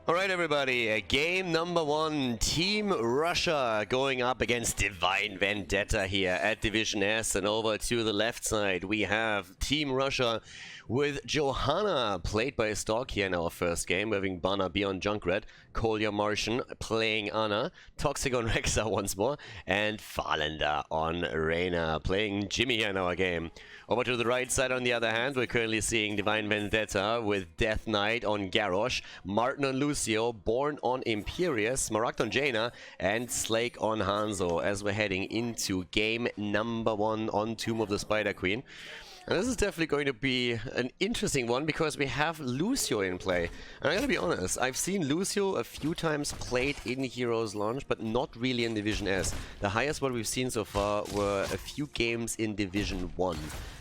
Alright everybody, game number 1, Team Russia going up against Divine Vendetta here at Division S, and over to the left side we have Team Russia with Johanna, played by Stork here in our first game, having Bana Beyond Junkrat, Kolya Martian playing Anna, Toxic on Rexa once more, and Falenda on Reyna, playing Jimmy here in our game. Over to the right side on the other hand, we're currently seeing Divine Vendetta with Death Knight on Garrosh, Martin on Lucio, Born on Imperius, Smaragd on Jaina, and Slake on Hanzo, as we're heading into game number 1 on Tomb of the Spider Queen. And this is definitely going to be an interesting one because we have Lucio in play. And I gotta be honest, I've seen Lucio a few times played in Heroes Launch, but not really in Division S. The highest one we've seen so far were a few games in Division 1.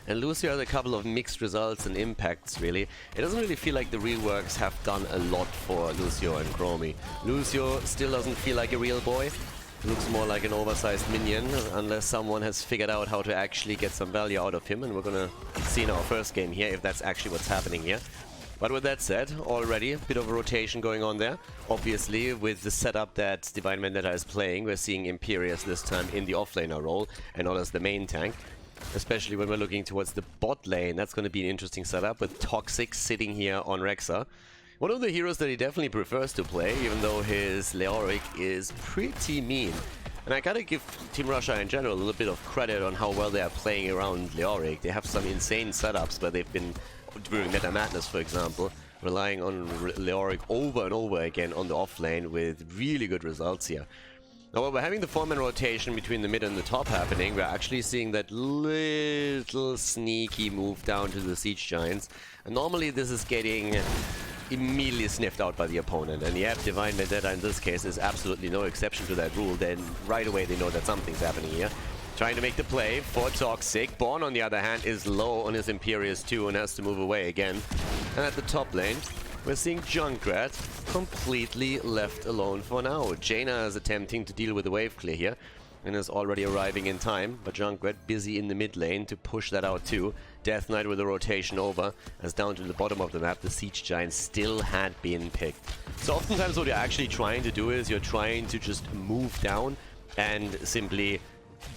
And Lucio has a couple of mixed results and impacts, really. It doesn't really feel like the real works have done a lot for Lucio and Chromie. Lucio still doesn't feel like a real boy. Looks more like an oversized minion, unless someone has figured out how to actually get some value out of him, and we're gonna see in our first game here if that's actually what's happening here. But with that said, already a bit of a rotation going on there. Obviously, with the setup that Divine Vendetta is playing, we're seeing Imperius this time in the offlaner role, and not as the main tank. Especially when we're looking towards the bot lane, that's going to be an interesting setup, with Toxic sitting here on Rexa. One of the heroes that he definitely prefers to play, even though his Leoric is pretty mean. And I gotta give Team Russia in general a little bit of credit on how well they are playing around Leoric. They have some insane setups where they've been, during Meta Madness for example, relying on Leoric over and over again on the offlane with really good results here. Now, while we're having the 4-man rotation between the mid and the top happening, we're actually seeing that little sneaky move down to the Siege Giants. And normally this is getting immediately sniffed out by the opponent. And yep, Divine Vendetta in this case is absolutely no exception to that rule. Then right away they know that something's happening here. Trying to make the play for Toxic. Born, on the other hand, is low on his Imperius too and has to move away again. And at the top lane, we're seeing Junkrat completely left alone for now. Jaina is attempting to deal with the wave clear here and is already arriving in time, but Junkrat busy in the mid lane to push that out too. Death Knight with a rotation over, as down to the bottom of the map the Siege Giant still had been picked. So oftentimes what you're actually trying to do is you're trying to just move down and simply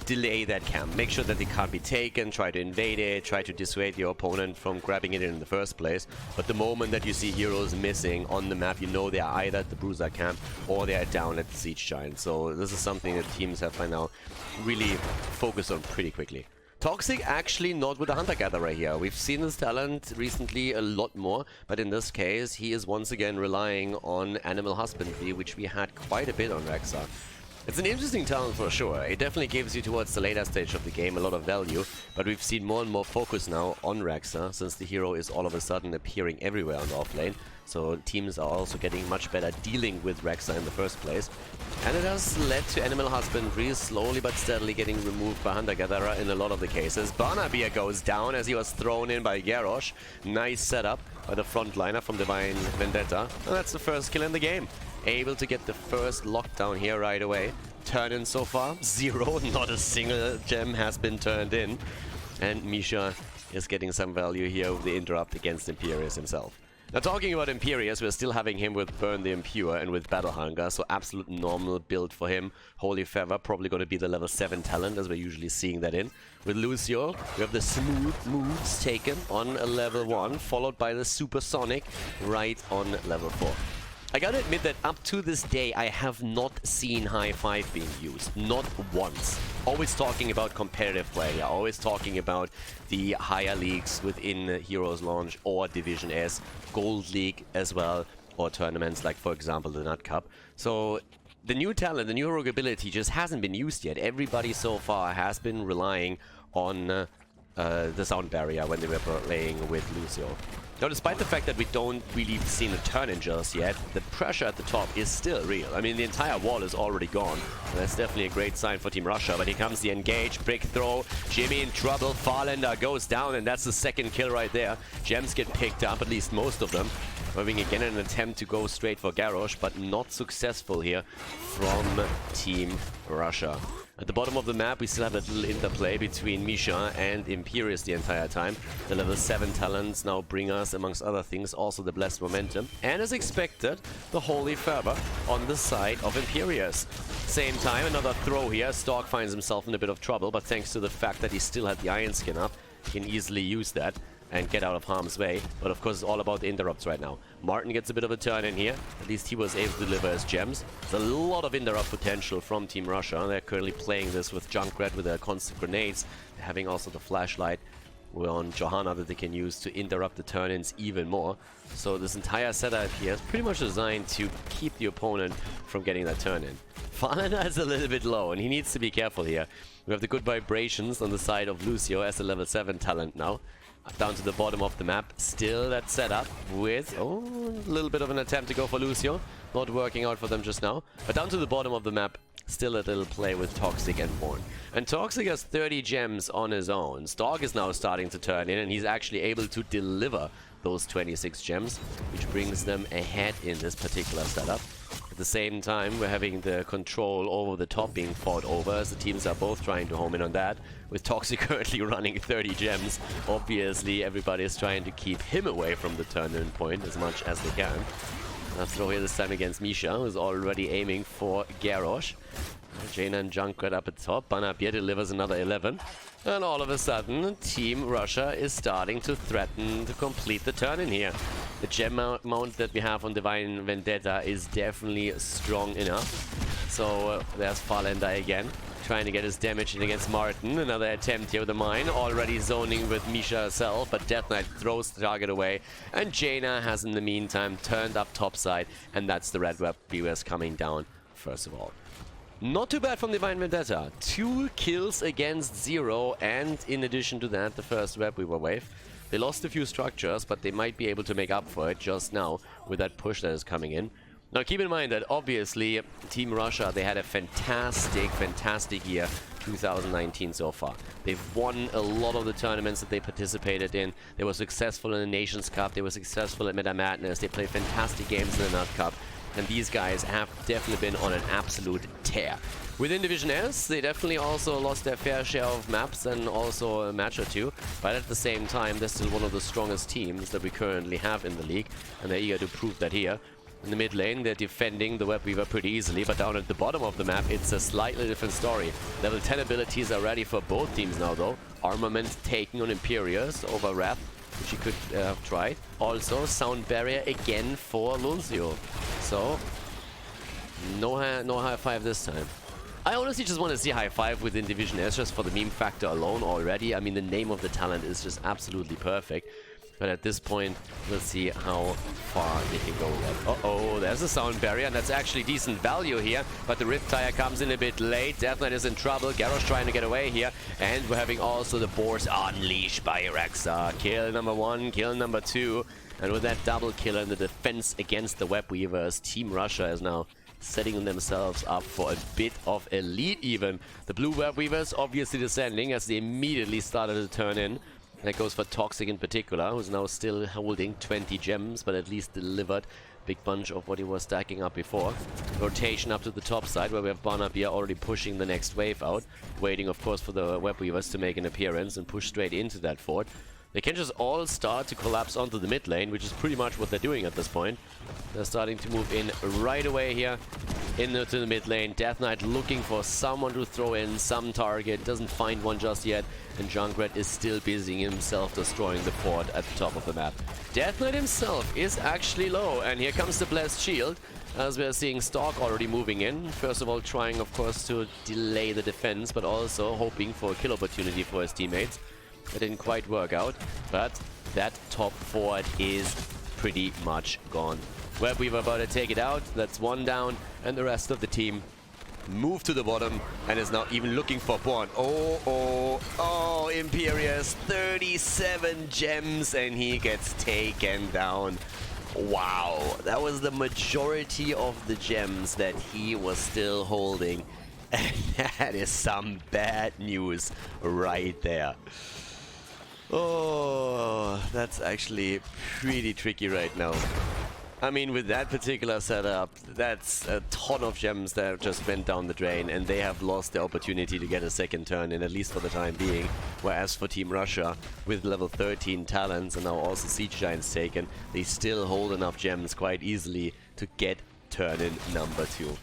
delay that camp. Make sure that they can't be taken, try to invade it, try to dissuade your opponent from grabbing it in the first place. But the moment that you see heroes missing on the map, you know they are either at the Bruiser camp or they are down at the Siege Giant. So this is something that teams have by now really focused on pretty quickly. Toxic actually not with the Hunter-Gatherer here. We've seen his talent recently a lot more, but in this case he is once again relying on Animal Husbandry, which we had quite a bit on Rexa. It's an interesting talent for sure. It definitely gives you towards the later stage of the game a lot of value, but we've seen more and more focus now on Rexa, since the hero is all of a sudden appearing everywhere on the offlane. So teams are also getting much better dealing with Rexa in the first place. And it has led to Animal Husbandry slowly but steadily getting removed by Hunter-Gatherer in a lot of the cases. Barnaby goes down as he was thrown in by Garrosh. Nice setup by the frontliner from Divine Vendetta. And that's the first kill in the game. Able to get the first lockdown here right away. Turn in so far, 0. Not a single gem has been turned in. And Misha is getting some value here with the interrupt against Imperius himself. Now, talking about Imperius, we're still having him with Burn the Impure and with Battle Hunger, so absolute normal build for him. Holy Feather, probably going to be the level 7 talent, as we're usually seeing that in. With Lucio, we have the smooth moves taken on a level 1, followed by the Supersonic right on level 4. I gotta admit that up to this day, I have not seen High 5 being used. Not once. Always talking about competitive play. Always talking about the higher leagues within Heroes Launch or Division S, Gold League as well, or tournaments like, for example, the Nut Cup. So the new talent, the new rogue ability just hasn't been used yet. Everybody so far has been relying on the sound barrier when they were playing with Lucio. Now, despite the fact that we don't really see the turn in just yet, the pressure at the top is still real. I mean, the entire wall is already gone. And that's definitely a great sign for Team Russia. But here comes the engage, brick throw, Jimmy in trouble, Farlander goes down, and that's the second kill right there. Gems get picked up, at least most of them. Having again an attempt to go straight for Garrosh, but not successful here from Team Russia. At the bottom of the map, we still have that little interplay between Misha and Imperius the entire time. The level 7 talents now bring us, amongst other things, also the Blessed Momentum. And as expected, the Holy Fervor on the side of Imperius. Same time, another throw here. Stork finds himself in a bit of trouble, but thanks to the fact that he still had the Iron Skin up, he can easily use that and get out of harm's way. But of course, it's all about the interrupts right now. Martin gets a bit of a turn in here. At least he was able to deliver his gems. There's a lot of interrupt potential from Team Russia. They're currently playing this with Junkrat with their constant grenades. They're having also the flashlight on Johanna that they can use to interrupt the turn-ins even more. So this entire setup here is pretty much designed to keep the opponent from getting that turn-in. Falana is a little bit low, and he needs to be careful here. We have the good vibrations on the side of Lucio as a level 7 talent now. Down to the bottom of the map, still that setup with, oh, a little bit of an attempt to go for Lucio. Not working out for them just now. But down to the bottom of the map, still a little play with Toxic and Born. And Toxic has 30 gems on his own. Stork is now starting to turn in, and he's actually able to deliver those 26 gems, which brings them ahead in this particular setup. At the same time, we're having the control over the top being fought over, as the teams are both trying to home in on that. With Toxic currently running 30 gems, obviously everybody is trying to keep him away from the turn-in point as much as they can. Now throw here this time against Misha, who's already aiming for Garrosh. Jaina and Junkrat up at top. Banapir delivers another 11. And all of a sudden, Team Russia is starting to threaten to complete the turn in here. The gem mount that we have on Divine Vendetta is definitely strong enough. So there's Farlander again, trying to get his damage in against Martin. Another attempt here with the mine, already zoning with Misha herself, but Death Knight throws the target away. And Jaina has in the meantime turned up topside, and that's the Red Web Beavers coming down first of all. Not too bad from Divine Vendetta. 2 kills against 0, and in addition to that, the first Web Weaver wave. They lost a few structures, but they might be able to make up for it just now with that push that is coming in. Now keep in mind that obviously Team Russia, they had a fantastic year 2019 so far. They've won a lot of the tournaments that they participated in. They were successful in the Nations Cup, they were successful at Meta Madness, they played fantastic games in the Nut Cup. And these guys have definitely been on an absolute tear. Within Division S, they definitely also lost their fair share of maps and also a match or two. But at the same time, they're still one of the strongest teams that we currently have in the league. And they're eager to prove that here. In the mid lane, they're defending the Web Weaver pretty easily. But down at the bottom of the map, it's a slightly different story. Level 10 abilities are ready for both teams now, though. Armament taking on Imperius over Wrath, which he could have tried. Also, Sound Barrier again for Lucio. So, no high five this time. I honestly just want to see high five within Division S just for the meme factor alone already. I mean, the name of the talent is just absolutely perfect. But at this point, we'll see how far they can go with that. Uh-oh, there's a Sound Barrier, and that's actually decent value here. But the Riptire comes in a bit late. Death Knight is in trouble. Garrosh trying to get away here. And we're having also the Boars unleashed by Rexa. Kill number 1, kill number 2. And with that double kill in the defense against the Web Weavers, Team Russia is now setting themselves up for a bit of a lead even. The blue Web Weavers obviously descending as they immediately started to turn in. That goes for Toxic in particular, who's now still holding 20 gems, but at least delivered a big bunch of what he was stacking up before. Rotation up to the top side, where we have Barnaby already pushing the next wave out, waiting of course for the Web Weavers to make an appearance and push straight into that fort. They can just all start to collapse onto the mid lane, which is pretty much what they're doing at this point. They're starting to move in right away here into the mid lane. Death Knight looking for someone to throw in some target, doesn't find one just yet, and Junkrat is still busying himself destroying the fort at the top of the map. Death Knight himself is actually low, and here comes the Blessed Shield, as we're seeing Stork already moving in. First of all, trying of course to delay the defense, but also hoping for a kill opportunity for his teammates. That didn't quite work out, but that top fort is pretty much gone. Web Weaver about to take it out. That's one down, and the rest of the team move to the bottom and is now even looking for Born. Oh, Imperius, 37 gems, and he gets taken down. Wow, that was the majority of the gems that he was still holding. And that is some bad news right there. Oh, that's actually pretty tricky right now. I mean, with that particular setup, that's a ton of gems that just went down the drain, and they have lost the opportunity to get a second turn in, at least for the time being. Whereas for Team Russia, with level 13 talents and now also Siege Giants taken, they still hold enough gems quite easily to get turn in number 2.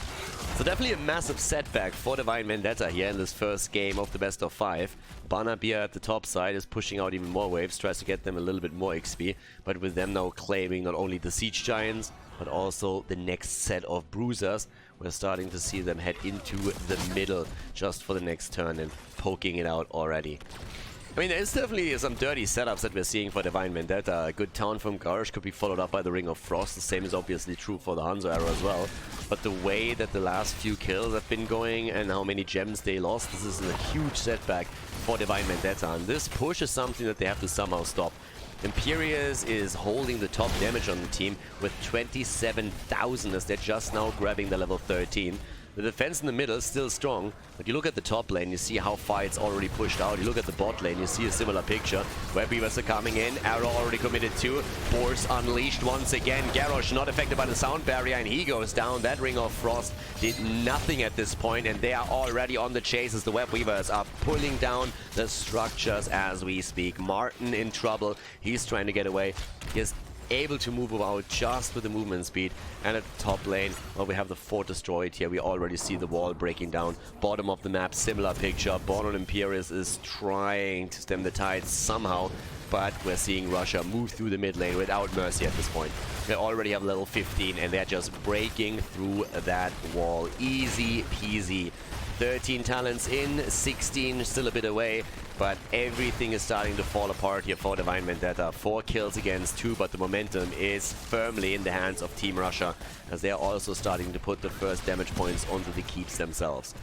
So definitely a massive setback for Divine Vendetta here in this first game of the best of 5. Banabir at the top side is pushing out even more waves, tries to get them a little bit more XP, but with them now claiming not only the Siege Giants, but also the next set of Bruisers, we're starting to see them head into the middle just for the next turn and poking it out already. I mean, there's definitely some dirty setups that we're seeing for Divine Vendetta. A good town from Garrosh could be followed up by the Ring of Frost. The same is obviously true for the Hanzo arrow as well. But the way that the last few kills have been going and how many gems they lost, this is a huge setback for Divine Vendetta. And this push is something that they have to somehow stop. Imperius is holding the top damage on the team with 27,000 as they're just now grabbing the level 13. The defense in the middle is still strong, but you look at the top lane, you see how far it's already pushed out. You look at the bot lane, you see a similar picture. Web Weavers are coming in, arrow already committed to, Force unleashed once again. Garrosh not affected by the sound barrier, and he goes down. That Ring of Frost did nothing at this point, and they are already on the chase as the Web Weavers are pulling down the structures as we speak. Martin in trouble, he's trying to get away. He's able to move about just with the movement speed. And at the top lane, well, we have the fort destroyed here. We already see the wall breaking down. Bottom of the map, similar picture. Born on Imperius is trying to stem the tide somehow, but we're seeing Russia move through the mid lane without mercy at this point. They already have level 15 and they're just breaking through that wall. Easy peasy. 13 talents in, 16 still a bit away, but everything is starting to fall apart here for Divine Vendetta. 4 kills against 2, but the momentum is firmly in the hands of Team Russia, as they are also starting to put the first damage points onto the keeps themselves.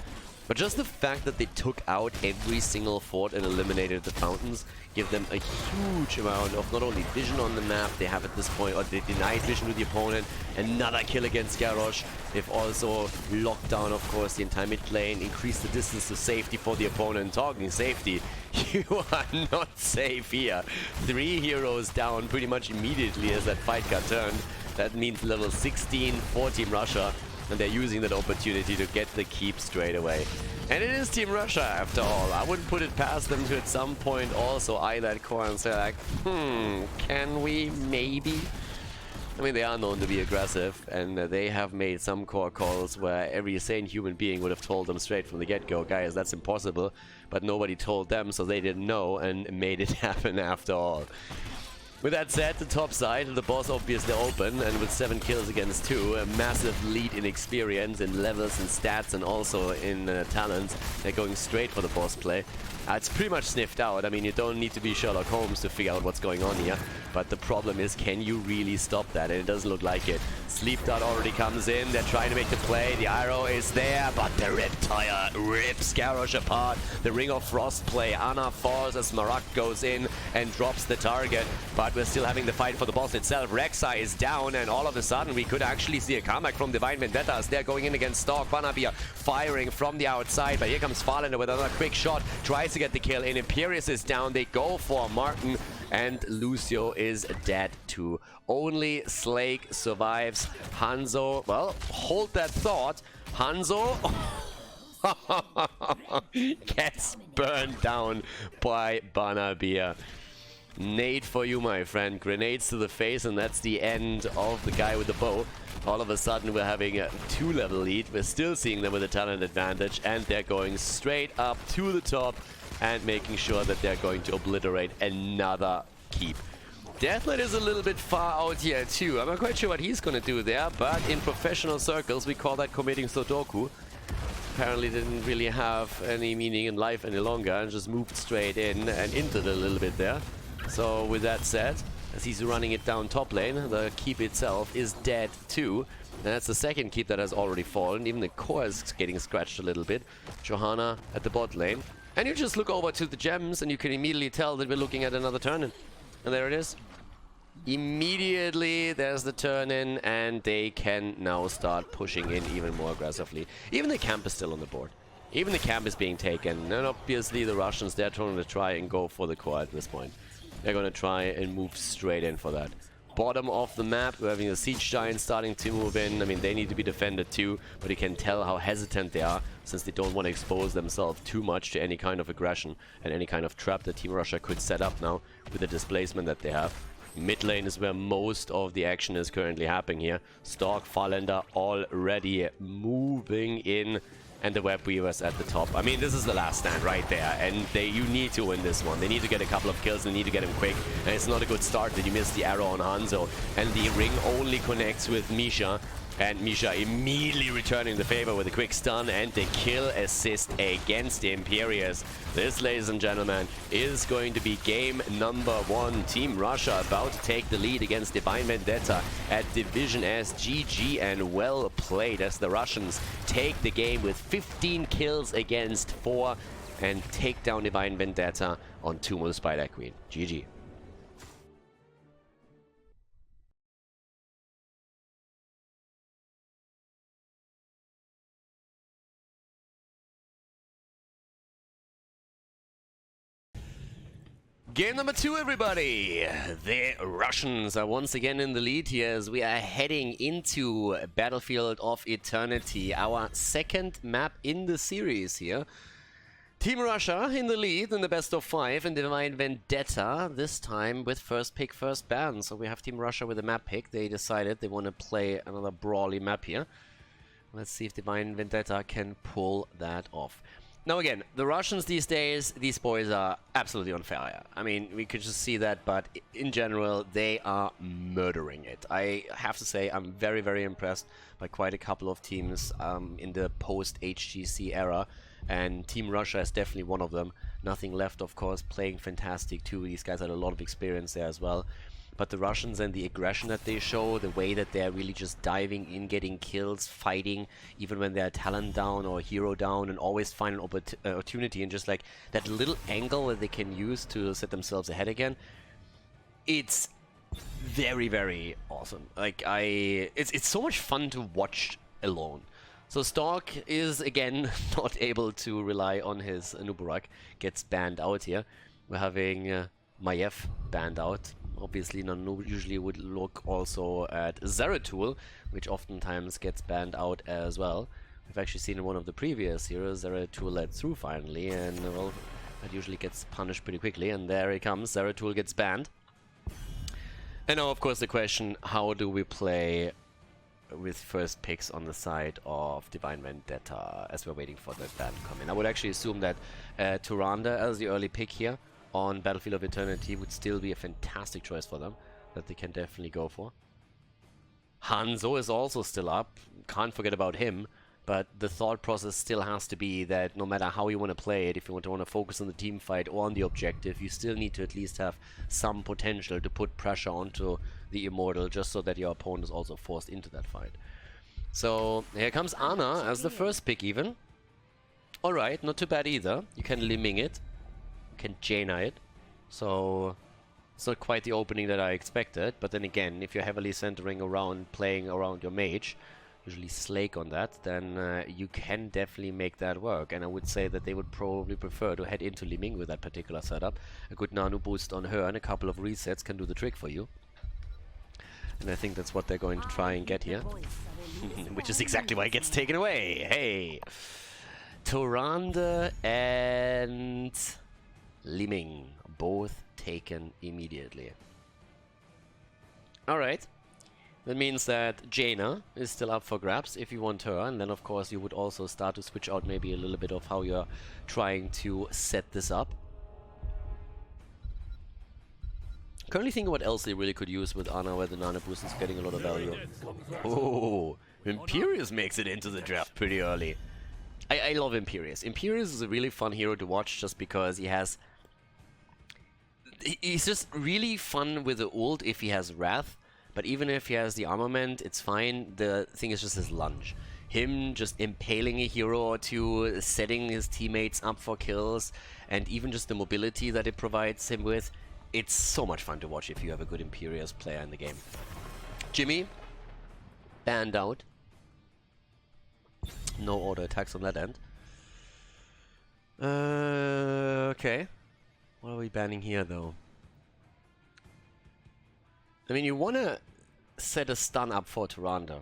But just the fact that they took out every single fort and eliminated the fountains give them a huge amount of not only vision on the map, they have at this point, or they denied vision to the opponent. Another kill against Garrosh. They've also locked down, of course, the entire mid lane, increased the distance to safety for the opponent. Talking safety, you are not safe here. 3 heroes down pretty much immediately as that fight got turned. That means level 16 for Team Russia. And they're using that opportunity to get the keep straight away. And it is Team Russia after all. I wouldn't put it past them to at some point also eye that core and say like, can we maybe? I mean, they are known to be aggressive, and they have made some core calls where every sane human being would have told them straight from the get-go, guys, that's impossible. But nobody told them, so they didn't know and made it happen after all. With that said, the top side, the boss obviously open, and with 7 kills against 2, a massive lead in experience, in levels, and stats, and also in talents. They're going straight for the boss play. It's pretty much sniffed out. I mean, you don't need to be Sherlock Holmes to figure out what's going on here. But the problem is, can you really stop that? And it doesn't look like it. Sleep Dart already comes in. They're trying to make the play. The arrow is there, but the Reptile rips Garrosh apart. The Ring of Frost play. Ana falls as Marak goes in and drops the target. But we're still having the fight for the boss itself. Rek'Sai is down, and all of a sudden we could actually see a comeback from Divine Vendetta as they're going in against Stalk. Banabir firing from the outside, but here comes Farlander with another quick shot. Tries to get the kill in. Imperius is down. They go for Martin, and Lucio is dead too. Only Slake survives. Hanzo, well, hold that thought. Hanzo gets burned down by Banabir. Nade for you, my friend. Grenades to the face, and that's the end of the guy with the bow. All of a sudden, we're having a 2-level lead. We're still seeing them with a talent advantage, and they're going straight up to the top and making sure that they're going to obliterate another keep. Deathlight is a little bit far out here too. I'm not quite sure what he's going to do there, but in professional circles, we call that committing Sudoku. Apparently didn't really have any meaning in life any longer and just moved straight in and into it a little bit there. So with that said, as he's running it down top lane, the keep itself is dead too. And that's the second keep that has already fallen. Even the core is getting scratched a little bit. Johanna at the bot lane. And you just look over to the gems and you can immediately tell that we're looking at another turn-in. And there it is. Immediately there's the turn-in, and they can now start pushing in even more aggressively. Even the camp is still on the board. Even the camp is being taken. And obviously the Russians, they're trying to try and go for the core at this point. They're going to try and move straight in for that. bottom of the map. We're having a Siege Giant starting to move in. I mean, they need to be defended too, but you can tell how hesitant they are, since they don't want to expose themselves too much to any kind of aggression and any kind of trap that Team Russia could set up now with the displacement that they have. Mid lane is where most of the action is currently happening here. Stork, Farlander already moving in, and the Web Weavers at the top. I mean, this is the last stand right there, and you need to win this one. They need to get a couple of kills, they need to get him quick, and it's not a good start that you miss the arrow on Hanzo, and the ring only connects with Misha, and Misha immediately returning the favor with a quick stun and the kill assist against Imperius. This, ladies and gentlemen, is going to be game number 1. Team Russia about to take the lead against Divine Vendetta at Division S. GG and well played, as the Russians take the game with 15 kills against 4 and take down Divine Vendetta on Tomb of the Spider Queen. GG. Game number 2, everybody! The Russians are once again in the lead here as we are heading into Battlefield of Eternity, our second map in the series here. Team Russia in the lead in the best of 5 in Divine Vendetta, this time with first pick, first ban. So we have Team Russia with a map pick. They decided they want to play another brawly map here. Let's see if Divine Vendetta can pull that off. Now again, the Russians these days, these boys are absolutely on fire. I mean, we could just see that, but in general, they are murdering it. I have to say, I'm very, very impressed by quite a couple of teams in the post-HGC era, and Team Russia is definitely one of them. Nothing left, of course, playing fantastic too. These guys had a lot of experience there as well. But the Russians and the aggression that they show, the way that they're really just diving in, getting kills, fighting, even when they're talent down or hero down, and always find an opportunity, and just like that little angle that they can use to set themselves ahead again. It's very, very awesome. Like, it's so much fun to watch alone. So Stork is again not able to rely on his Nubarak, gets banned out here. We're having Maiev banned out. Obviously, Nanu usually would look also at Zeratul, which oftentimes gets banned out as well. We've actually seen in one of the previous heroes, Zeratul led through finally, and well, that usually gets punished pretty quickly, and there he comes, Zeratul gets banned. And now, of course, the question, how do we play with first picks on the side of Divine Vendetta as we're waiting for that ban to come in? I would actually assume that Tyrande as the early pick here on Battlefield of Eternity would still be a fantastic choice for them, that they can definitely go for. Hanzo is also still up, can't forget about him, but the thought process still has to be that no matter how you want to play it, if you want to focus on the team fight or on the objective, you still need to at least have some potential to put pressure onto the Immortal, just so that your opponent is also forced into that fight. So here comes Ana as the first pick even. Alright, not too bad either. You can Liming it, can Jaina it, so it's not quite the opening that I expected. But then again, if you're heavily centering around, playing around your mage, usually Slake on that, then you can definitely make that work. And I would say that they would probably prefer to head into Liming with that particular setup. A good Nanu boost on her and a couple of resets can do the trick for you. And I think that's what they're going to try and get here. Which is exactly why it gets taken away. Hey! Tyrande and Liming, both taken immediately. Alright. That means that Jaina is still up for grabs if you want her, and then of course you would also start to switch out maybe a little bit of how you're trying to set this up. Currently thinking what else they really could use with Ana, where the Nana boost is getting a lot of value. Oh, Imperius makes it into the draft pretty early. I love Imperius. Imperius is a really fun hero to watch just because he's just really fun with the ult if he has Wrath, but even if he has the armament, it's fine. The thing is just his lunge. Him just impaling a hero or two, setting his teammates up for kills, and even just the mobility that it provides him with. It's so much fun to watch if you have a good Imperius player in the game. Jimmy, banned out. No auto attacks on that end. Okay. What are we banning here, though? I mean, you want to set a stun up for Tyrande.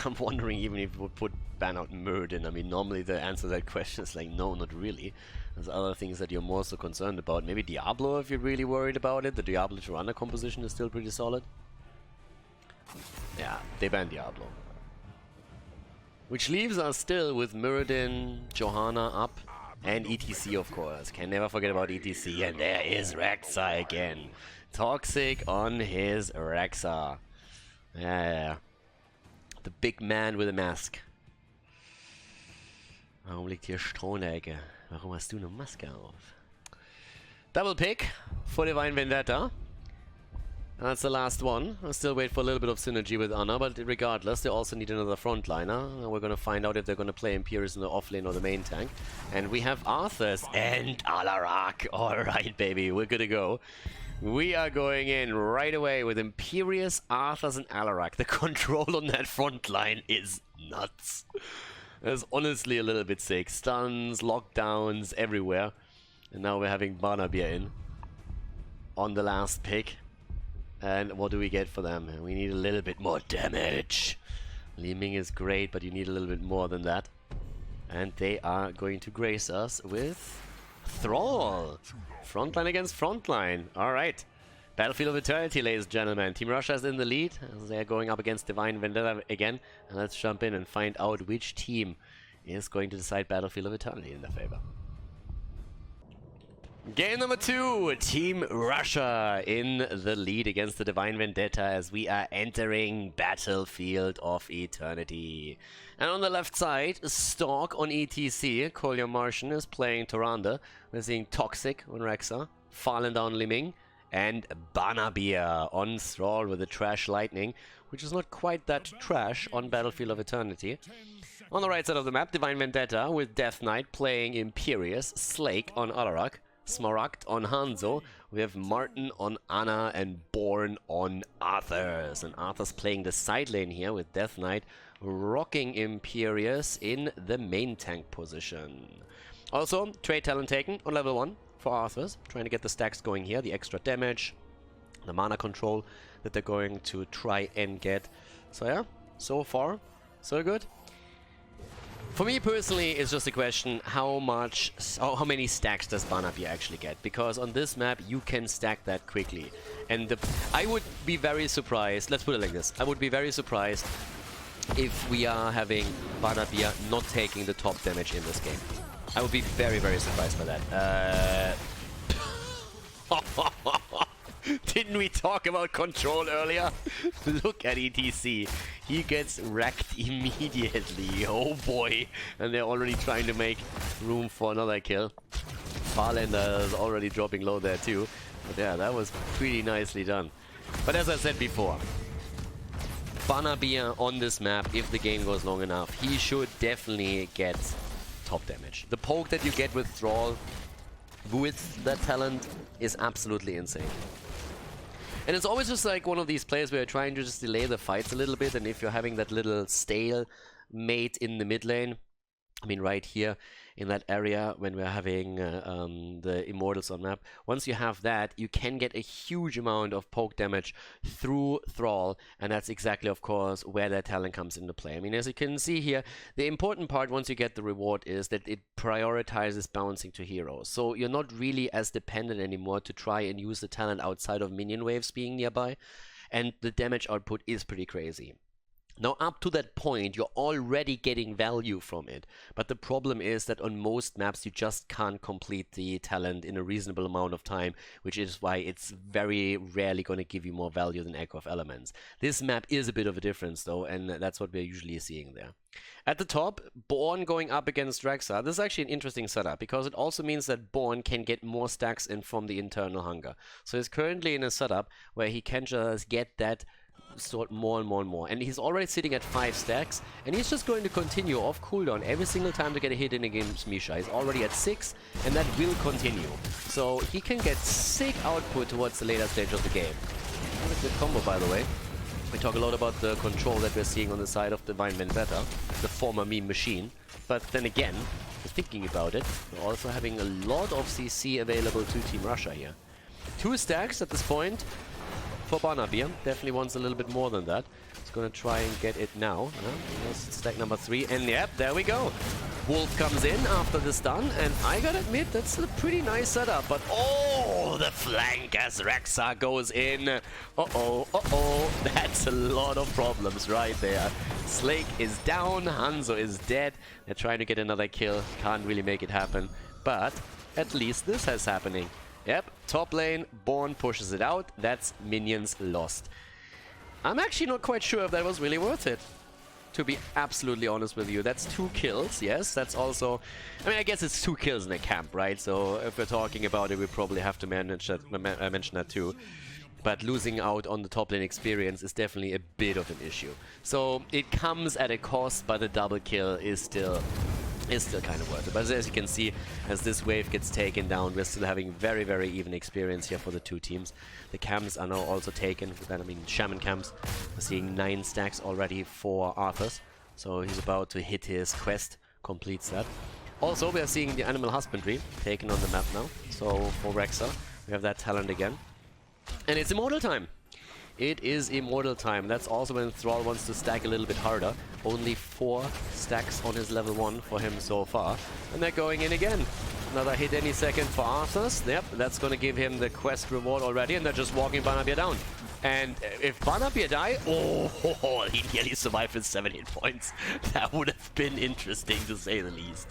I'm wondering even if we would put ban out Muradin. I mean, normally the answer to that question is like, no, not really. There's other things that you're more so concerned about. Maybe Diablo if you're really worried about it. The Diablo Tyrande composition is still pretty solid. Yeah, they banned Diablo. Which leaves us still with Muradin, Johanna up, and ETC of course. Can never forget about ETC. And there is Rexa again. Toxic on his Rexa. Yeah. The big man with a mask. Warum liegt hier Stroh in der Ecke? Warum hast du eine Maske auf? Double pick for Divine Vendetta. That's the last one. I still wait for a little bit of synergy with Anna, but regardless, they also need another frontliner. We're gonna find out if they're gonna play Imperius in the offlane or the main tank. And we have Arthas and Alarak. Alright, baby, we're good to go. We are going in right away with Imperius, Arthas, and Alarak. The control on that front line is nuts. It's honestly a little bit sick. Stuns, lockdowns everywhere. And now we're having Barnabier in on the last pick. And what do we get for them? We need a little bit more damage. Li Ming is great, but you need a little bit more than that. And they are going to grace us with Thrall. Frontline against frontline. Alright. Battlefield of Eternity, ladies and gentlemen. Team Russia is in the lead as they're going up against Divine Vendetta again. And let's jump in and find out which team is going to decide Battlefield of Eternity in their favor. Game number 2, Team Russia in the lead against the Divine Vendetta as we are entering Battlefield of Eternity. And on the left side, Stalk on ETC, Kolya Martian is playing Tyrande. We're seeing Toxic on Rexa, Fallen down Li Ming, and Barnabier on Thrall with the Trash Lightning, which is not quite that trash on Battlefield of Eternity. On the right side of the map, Divine Vendetta with Death Knight playing Imperius, Slake on Alarak, Smaragd on Hanzo, we have Martin on Anna, and Born on Arthas. And Arthas playing the side lane here with Death Knight, rocking Imperius in the main tank position. Also, trade talent taken on level 1 for Arthas, trying to get the stacks going here, the extra damage, the mana control that they're going to try and get. So yeah, so far, so good. For me personally, it's just a question how many stacks does Barnabier actually get? Because on this map, you can stack that quickly. And I would be very surprised, let's put it like this, I would be very surprised if we are having Barnabier not taking the top damage in this game. I would be very, very surprised by that. Didn't we talk about control earlier? Look at ETC. He gets wrecked immediately. Oh boy. And they're already trying to make room for another kill. Farlander is already dropping low there too. But yeah, that was pretty nicely done. But as I said before, Barnabier on this map, if the game goes long enough, he should definitely get top damage. The poke that you get with Thrall with that talent is absolutely insane. And it's always just like one of these players where you're trying to just delay the fights a little bit, and if you're having that little stalemate in the mid lane, I mean right here in that area when we're having the Immortals on map, once you have that, you can get a huge amount of poke damage through Thrall, and that's exactly, of course, where that talent comes into play. I mean, as you can see here, the important part once you get the reward is that it prioritizes bouncing to heroes. So you're not really as dependent anymore to try and use the talent outside of minion waves being nearby, and the damage output is pretty crazy. Now, up to that point, you're already getting value from it. But the problem is that on most maps, you just can't complete the talent in a reasonable amount of time, which is why it's very rarely going to give you more value than Echo of Elements. This map is a bit of a difference, though, and that's what we're usually seeing there. At the top, Born going up against Rexa. This is actually an interesting setup, because it also means that Born can get more stacks in from the internal hunger. So he's currently in a setup where he can just get that sort more and more and more, and he's already sitting at 5 stacks, and he's just going to continue off cooldown every single time to get a hit in against Misha. He's already at 6, and that will continue, so he can get sick output towards the later stage of the game. What a good combo, by the way. We talk a lot about the control that we're seeing on the side of Divine Vendetta, the former meme machine, but then again, thinking about it, we're also having a lot of CC available to Team Russia here. 2 stacks at this point. for Barnaby. Definitely wants a little bit more than that. He's gonna try and get it now. That's stack number 3, and yep, there we go. Wolf comes in after the stun, and I gotta admit, that's a pretty nice setup. But oh, the flank as Rexa goes in. Uh-oh. That's a lot of problems right there. Slake is down, Hanzo is dead. They're trying to get another kill. Can't really make it happen. But at least this is happening. Yep, top lane, Born pushes it out. That's minions lost. I'm actually not quite sure if that was really worth it. To be absolutely honest with you, that's 2 kills, yes, that's also... I mean, I guess it's 2 kills in a camp, right? So if we're talking about it, we probably have to mention that too. But losing out on the top lane experience is definitely a bit of an issue. So it comes at a cost, but the double kill is still kind of worth it. But as you can see, as this wave gets taken down, we're still having very, very even experience here for the 2 teams. The camps are now also taken. I mean, Shaman camps. We're seeing 9 stacks already for Arthas. So he's about to hit his quest, completes that. Also, we are seeing the Animal Husbandry taken on the map now. So for Rexa, we have that talent again. And it's Immortal time. It is Immortal time. That's also when Thrall wants to stack a little bit harder. Only 4 stacks on his level 1 for him so far. And they're going in again. Another hit any second for Arthas. Yep, that's going to give him the quest reward already. And they're just walking Barnaby down. And if Barnaby die, oh, he nearly survived with 7 hit points. That would have been interesting to say the least.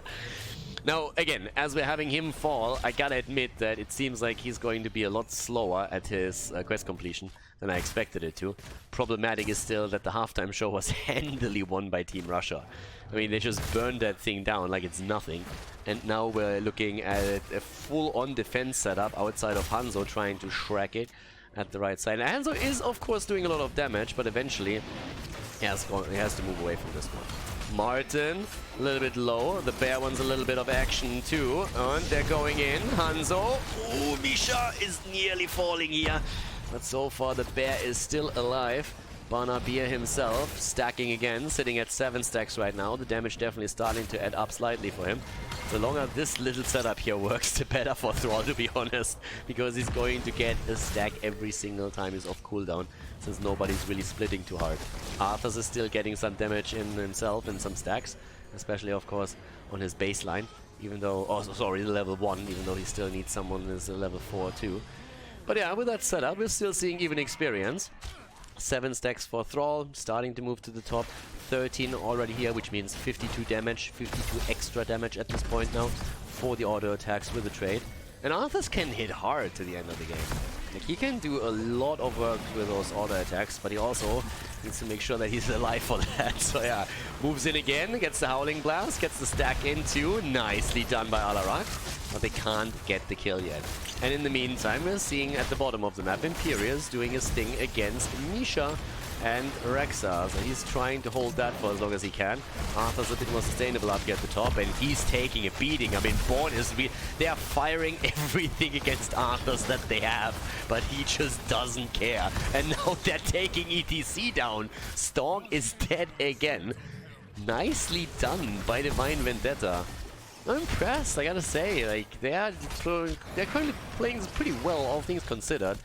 Now, again, as we're having him fall, I gotta admit that it seems like he's going to be a lot slower at his quest completion than I expected it to. Problematic is still that the halftime show was handily won by Team Russia. I mean, they just burned that thing down like it's nothing. And now we're looking at a full-on defense setup outside of Hanzo, trying to Shrek it at the right side. And Hanzo is, of course, doing a lot of damage, but eventually he has to move away from this one. Martin, a little bit low. The bear wants a little bit of action too. And they're going in. Hanzo. Ooh, Misha is nearly falling here. But so far the bear is still alive. Barnaby himself stacking again, sitting at 7 stacks right now. The damage definitely starting to add up slightly for him. The longer this little setup here works, the better for Thrall, to be honest. Because he's going to get a stack every single time he's off cooldown, since nobody's really splitting too hard. Arthas is still getting some damage in himself in some stacks, especially of course on his baseline, even though, oh sorry, level 1, even though he still needs someone who's a level 4 too. But yeah, with that setup, we're still seeing even experience. 7 stacks for Thrall, starting to move to the top. 13 already here, which means 52 damage, 52 extra damage at this point now for the auto attacks with the trade. And Arthas can hit hard to the end of the game. Like, he can do a lot of work with those auto attacks, but he also needs to make sure that he's alive for that. So yeah, moves in again, gets the Howling Blast, gets the stack in too. Nicely done by Alarak, but they can't get the kill yet. And in the meantime, we're seeing at the bottom of the map Imperius doing his thing against Misha and Rexa. So he's trying to hold that for as long as he can. Arthur's a bit more sustainable up here at the top, and he's taking a beating. I mean, Born is... They are firing everything against Arthur's that they have, but he just doesn't care. And now they're taking ETC down. Storm is dead again. Nicely done by Divine Vendetta. I'm impressed, I gotta say. Like, they're currently playing pretty well, all things considered.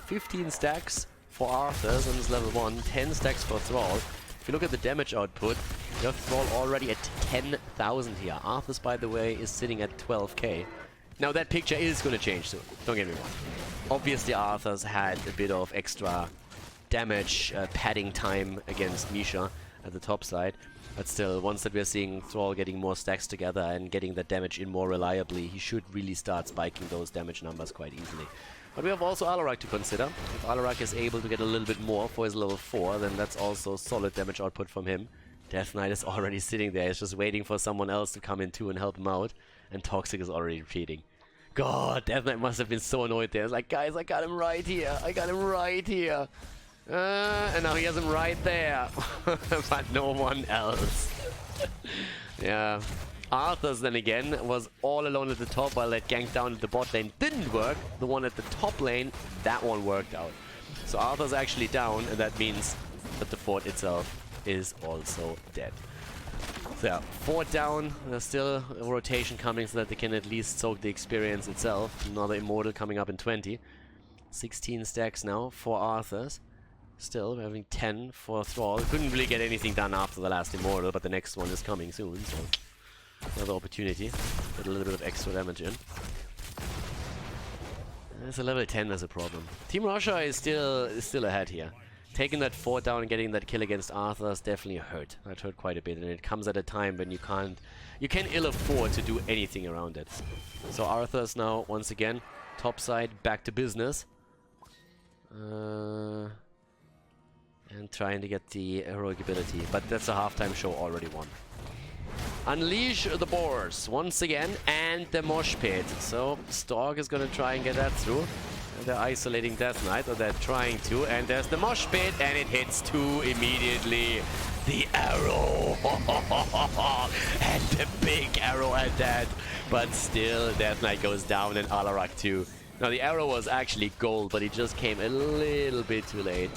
15 stacks for Arthas on his level 1, 10 stacks for Thrall. If you look at the damage output, you have Thrall already at 10,000 here. Arthas, by the way, is sitting at 12k. Now that picture is going to change soon, don't get me wrong. Obviously Arthas had a bit of extra damage padding time against Misha at the top side. But still, once that we're seeing Thrall getting more stacks together and getting that damage in more reliably, he should really start spiking those damage numbers quite easily. But we have also Alarak to consider. If Alarak is able to get a little bit more for his level 4, then that's also solid damage output from him. Death Knight is already sitting there, he's just waiting for someone else to come in too and help him out. And Toxic is already retreating. God, Death Knight must have been so annoyed there. It's like, guys, I got him right here. I got him right here. And now he has him right there. But no one else. Yeah. Arthas, then again, was all alone at the top while that gank down at the bot lane didn't work. The one at the top lane, that one worked out. So Arthas actually down, and that means that the fort itself is also dead. So yeah, fort down. There's still a rotation coming so that they can at least soak the experience itself. Another Immortal coming up in 20. 16 stacks now for Arthur's. Still, we're having 10 for Thrall. Couldn't really get anything done after the last Immortal, but the next one is coming soon, so another opportunity. Get a little bit of extra damage in. There's a level 10 as a problem. Team Russia is still ahead here. Taking that fort down and getting that kill against Arthur's definitely hurt. That hurt quite a bit, and it comes at a time when you can ill afford to do anything around it. So Arthur's now once again top side, back to business. And trying to get the heroic ability, but that's a halftime show already won. Unleash the boars once again, and the mosh pit. So Stork is gonna try and get that through. And they're isolating Death Knight, or they're trying to, and there's the mosh pit, and it hits 2 immediately. The arrow, and the big arrow at that, but still Death Knight goes down, and Alarak too. Now the arrow was actually gold, but it just came a little bit too late.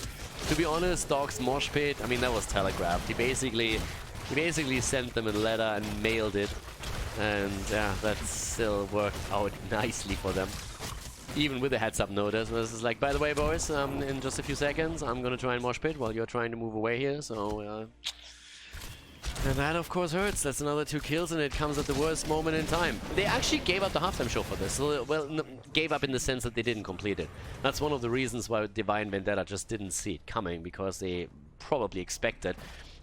To be honest, Dog's mosh pit, I mean, that was telegraphed. He basically sent them a letter and mailed it. And yeah, that still worked out nicely for them. Even with a heads-up notice. This is like, by the way, boys, in just a few seconds, I'm gonna try and mosh pit while you're trying to move away here, so... and that, of course, hurts. That's another 2 kills, and it comes at the worst moment in time. They actually gave up the halftime show for this. So, well, gave up in the sense that they didn't complete it. That's one of the reasons why Divine Vendetta just didn't see it coming, because they probably expected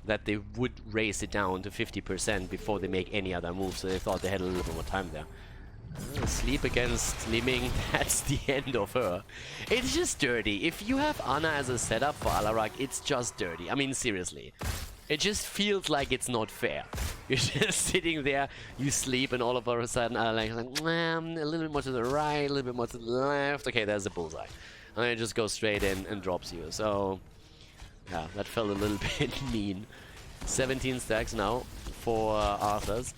that they would raise it down to 50% before they make any other move, so they thought they had a little bit more time there. Sleep against Liming, that's the end of her. It's just dirty. If you have Ana as a setup for Alarak, it's just dirty. I mean, seriously. It just feels like it's not fair. You're just sitting there, you sleep, and all of a sudden Alarak's like, a little bit more to the right, a little bit more to the left. Okay, there's the bullseye. And it just goes straight in and drops you. So, yeah, that felt a little bit mean. 17 stacks now for Arthur's.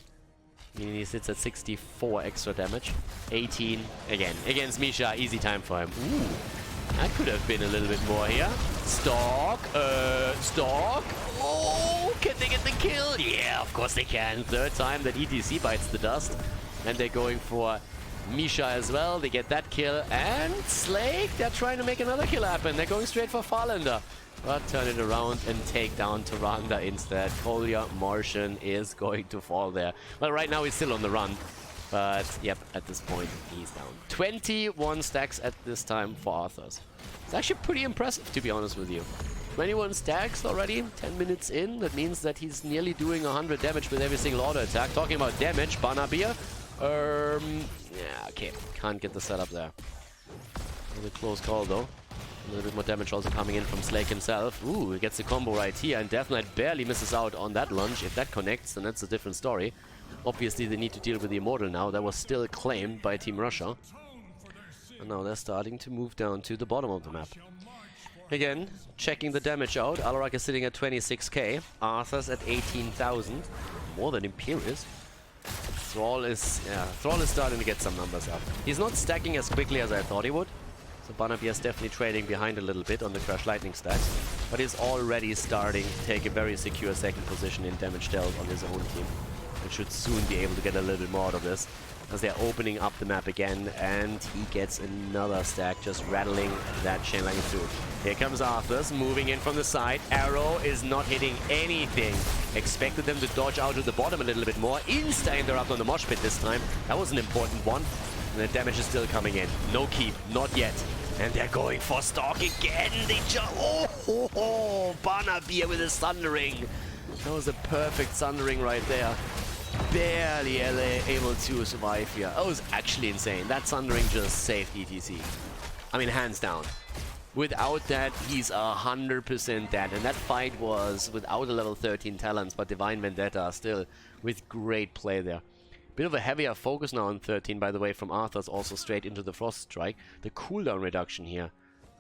Meaning he sits at 64 extra damage. 18 again against Misha. Easy time for him. Ooh, that could have been a little bit more here. Stalk. Stalk. Oh, can they get the kill? Yeah, of course they can. 3rd time that ETC bites the dust. And they're going for Misha as well. They get that kill. And Slake, they're trying to make another kill happen. They're going straight for Farlander. But turn it around and take down Tyrande instead. Kolya Martian is going to fall there. Well, right now he's still on the run. But, yep, at this point, he's down. 21 stacks at this time for Arthur's. It's actually pretty impressive, to be honest with you. 21 stacks already, 10 minutes in. That means that he's nearly doing 100 damage with every single auto attack. Talking about damage, Banabir. Yeah, okay. Can't get the setup there. A close call, though. A little bit more damage also coming in from Slake himself. Ooh, he gets the combo right here, and Death Knight barely misses out on that lunge. If that connects, then that's a different story. Obviously, they need to deal with the Immortal now. That was still claimed by Team Russia. And now they're starting to move down to the bottom of the map. Again, checking the damage out. Alarak is sitting at 26k. Arthur's at 18,000. More than Imperius. Thrall is starting to get some numbers up. He's not stacking as quickly as I thought he would. So Banabir is definitely trading behind a little bit on the Crash Lightning stacks, but is already starting to take a very secure 2nd position in damage dealt on his own team. And should soon be able to get a little bit more out of this, as they're opening up the map again, and he gets another stack, just rattling that chainline through. Here comes Arthur's, moving in from the side. Arrow is not hitting anything. Expected them to dodge out to the bottom a little bit more. Insta-interrupt on the mosh pit this time. That was an important one. And the damage is still coming in. No keep, not yet. And they're going for Stalk again. They just... Oh, Banabir with a Sundering. That was a perfect Sundering right there. Barely able to survive here. That was actually insane. That Sundering just saved ETC. I mean, hands down. Without that, he's 100% dead. And that fight was without a level 13 talents, but Divine Vendetta still with great play there. Bit of a heavier focus now on 13, by the way, from Arthur's, also straight into the Frost Strike. The cooldown reduction here.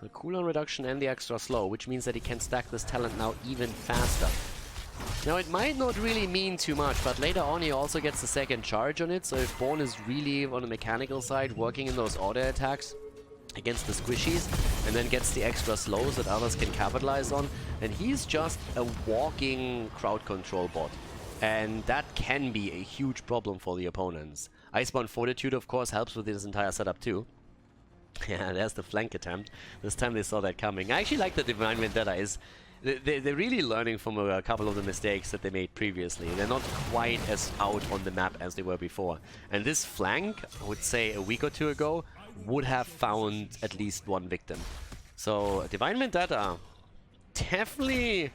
The cooldown reduction and the extra slow, which means that he can stack this talent now even faster. Now, it might not really mean too much, but later on he also gets the 2nd charge on it, so if Born is really on the mechanical side working in those auto attacks against the squishies, and then gets the extra slows that others can capitalize on, and he's just a walking crowd control bot. And that can be a huge problem for the opponents. Icebound Fortitude, of course, helps with this entire setup too. Yeah, there's the flank attempt. This time they saw that coming. I actually like the Divine Vendetta is... They're really learning from a couple of the mistakes that they made previously. They're not quite as out on the map as they were before. And this flank, I would say a week or two ago, would have found at least one victim. So, Divine Vendetta, definitely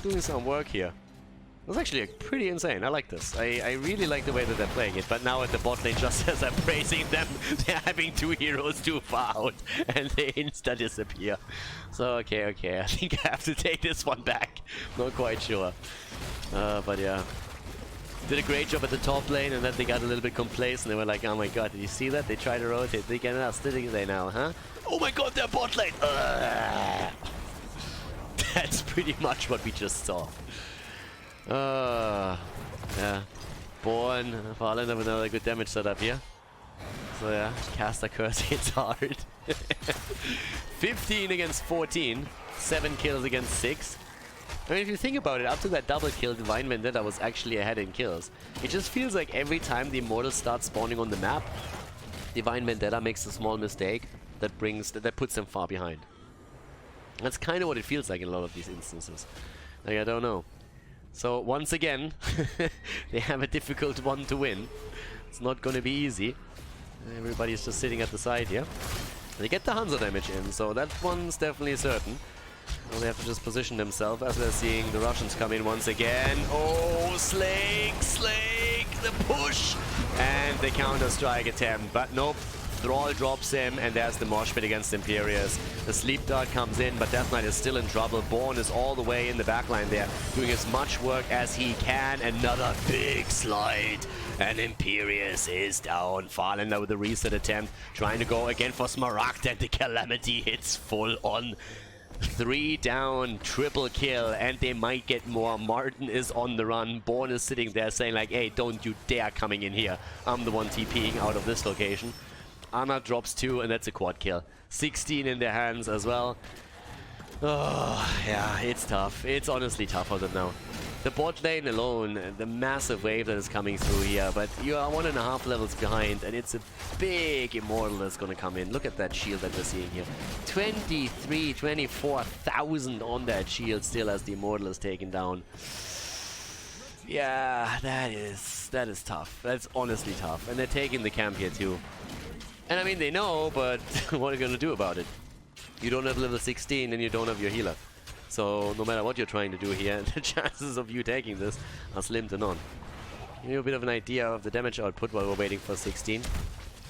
doing some work here. It's actually pretty insane. I like this. I really like the way that they're playing it. But now at the bot lane, just as I'm praising them, they're having two heroes too far out and they insta disappear. So okay, I think I have to take this one back. Not quite sure. But yeah. Did a great job at the top lane, and then they got a little bit complacent. They were like, oh my god, did you see that? They tried to rotate. They get us, didn't they now, huh? Oh my god, they're bot lane! That's pretty much what we just saw. Yeah. Born, Fallen with another good damage setup here. So yeah, caster curse hits hard. 15 against 14, 7 kills against 6. I mean, if you think about it, up to that double kill, Divine Vendetta was actually ahead in kills. It just feels like every time the Immortals start spawning on the map, Divine Vendetta makes a small mistake that puts them far behind. That's kind of what it feels like in a lot of these instances. Like, I don't know. So once again, they have a difficult one to win. It's not going to be easy. Everybody's just sitting at the side here. They get the Hanzo damage in, so that one's definitely certain. Well, they have to just position themselves as they're seeing the Russians come in once again. Oh, Slake, the push! And the counter-strike attempt, but nope. Thrall drops him, and there's the mosh pit against Imperius. The sleep dart comes in, but Death Knight is still in trouble. Born is all the way in the backline there, doing as much work as he can. Another big slide, and Imperius is down. Fallen with a reset attempt, trying to go again for Smaragd, and the Calamity hits full on. 3 down, triple kill, and they might get more. Martin is on the run. Born is sitting there saying like, hey, don't you dare coming in here. I'm the one TPing out of this location. Ana drops 2, and that's a quad kill. 16 in their hands as well. Oh, yeah, it's tough. It's honestly tough for them now. The bot lane alone, the massive wave that is coming through here, but you are 1.5 levels behind, and it's a big Immortal that's going to come in. Look at that shield that we're seeing here. 24,000 on that shield still as the Immortal is taken down. Yeah, that is tough. That's honestly tough. And they're taking the camp here too. And I mean, they know, but what are you going to do about it? You don't have level 16 and you don't have your healer. So no matter what you're trying to do here, the chances of you taking this are slim to none. Give you a bit of an idea of the damage output while we're waiting for 16.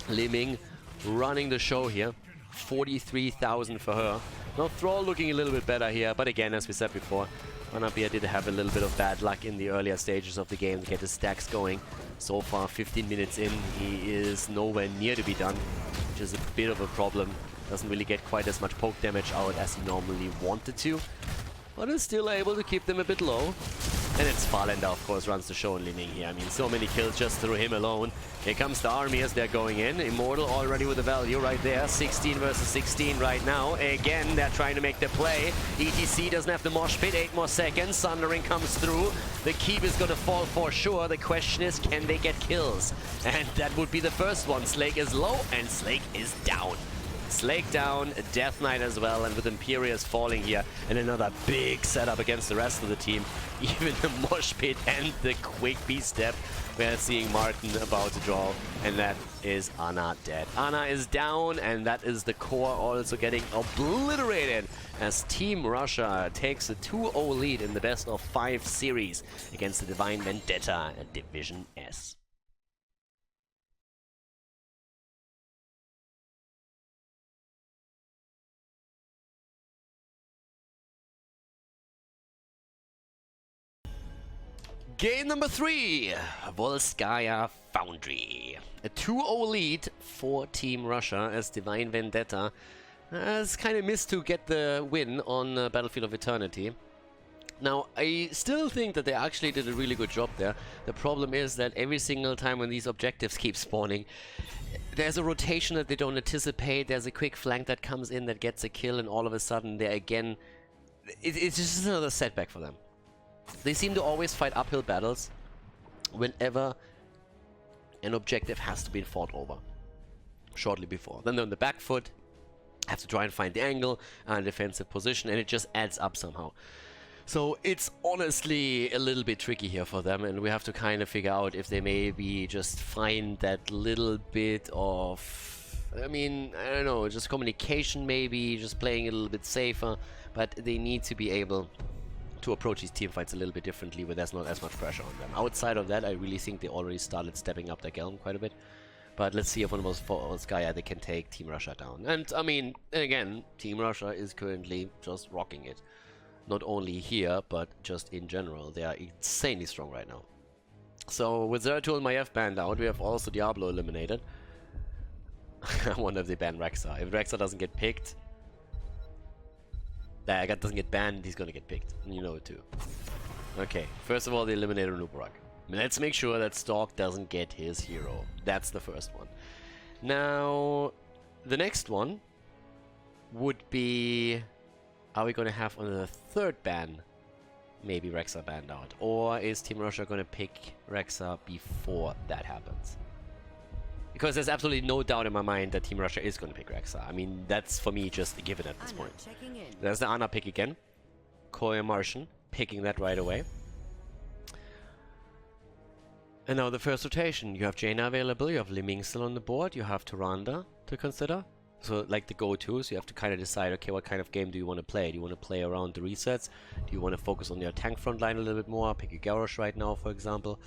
Liming running the show here. 43,000 for her. Now Thrall looking a little bit better here, but again, as we said before, Vanapia did have a little bit of bad luck in the earlier stages of the game to get his stacks going. So far, 15 minutes in, he is nowhere near to be done, which is a bit of a problem. Doesn't really get quite as much poke damage out as he normally wanted to, but is still able to keep them a bit low. And it's Falenda, of course, runs the show in Liming here. I mean, so many kills just through him alone. Here comes the army as they're going in. Immortal already with the value right there. 16 versus 16 right now. Again, they're trying to make the play. ETC doesn't have the mosh pit. 8 more seconds. Sundering comes through. The keep is going to fall for sure. The question is, can they get kills? And that would be the first one. Slake is low and Slake is down. Slake down, Death Knight as well, and with Imperius falling here, and another big setup against the rest of the team. Even the mosh pit and the quick B-step, we're seeing Martin about to draw, and that is Ana dead. Ana is down, and that is the core also getting obliterated as Team Russia takes a 2-0 lead in the best of 5 series against the Divine Vendetta at Division S. Game number 3, Volskaya Foundry. A 2-0 lead for Team Russia as Divine Vendetta has kind of missed to get the win on Battlefield of Eternity. Now, I still think that they actually did a really good job there. The problem is that every single time when these objectives keep spawning, there's a rotation that they don't anticipate, there's a quick flank that comes in that gets a kill, and all of a sudden they're again... It's just another setback for them. They seem to always fight uphill battles whenever an objective has to be fought over. shortly before. Then they're on the back foot, have to try and find the angle and defensive position, and it just adds up somehow. So it's honestly a little bit tricky here for them, and we have to kind of figure out if they maybe just find that little bit of, I mean, I don't know, just communication maybe, just playing a little bit safer, but they need to be able to approach these team fights a little bit differently where there's not as much pressure on them. Outside of that, I really think they already started stepping up their game quite a bit. But let's see if one of those guys they can take Team Russia down. And I mean, again, Team Russia is currently just rocking it. Not only here, but just in general. They are insanely strong right now. So with Zeratul and Maiev banned out, we have also Diablo eliminated. I wonder if they ban Rexa. If Rexa doesn't get picked, doesn't get banned, he's gonna get picked. And you know it too. Okay, first of all, they eliminated Nubarak. Let's make sure that Stork doesn't get his hero. That's the first one. Now, the next one would be... Are we going to have on the third ban maybe Rexa banned out? Or is Team Russia going to pick Rexa before that happens? Because there's absolutely no doubt in my mind that Team Russia is going to pick Rexa. I mean, that's for me just a given at this point. There's the Ana pick again. Koya Martian picking that right away. And now the first rotation. You have Jaina available, you have Liming still on the board, you have Tyrande to consider. So like the go-tos, you have to kind of decide, okay, what kind of game do you want to play? Do you want to play around the resets? Do you want to focus on your tank front line a little bit more? Pick a Garrosh right now, for example.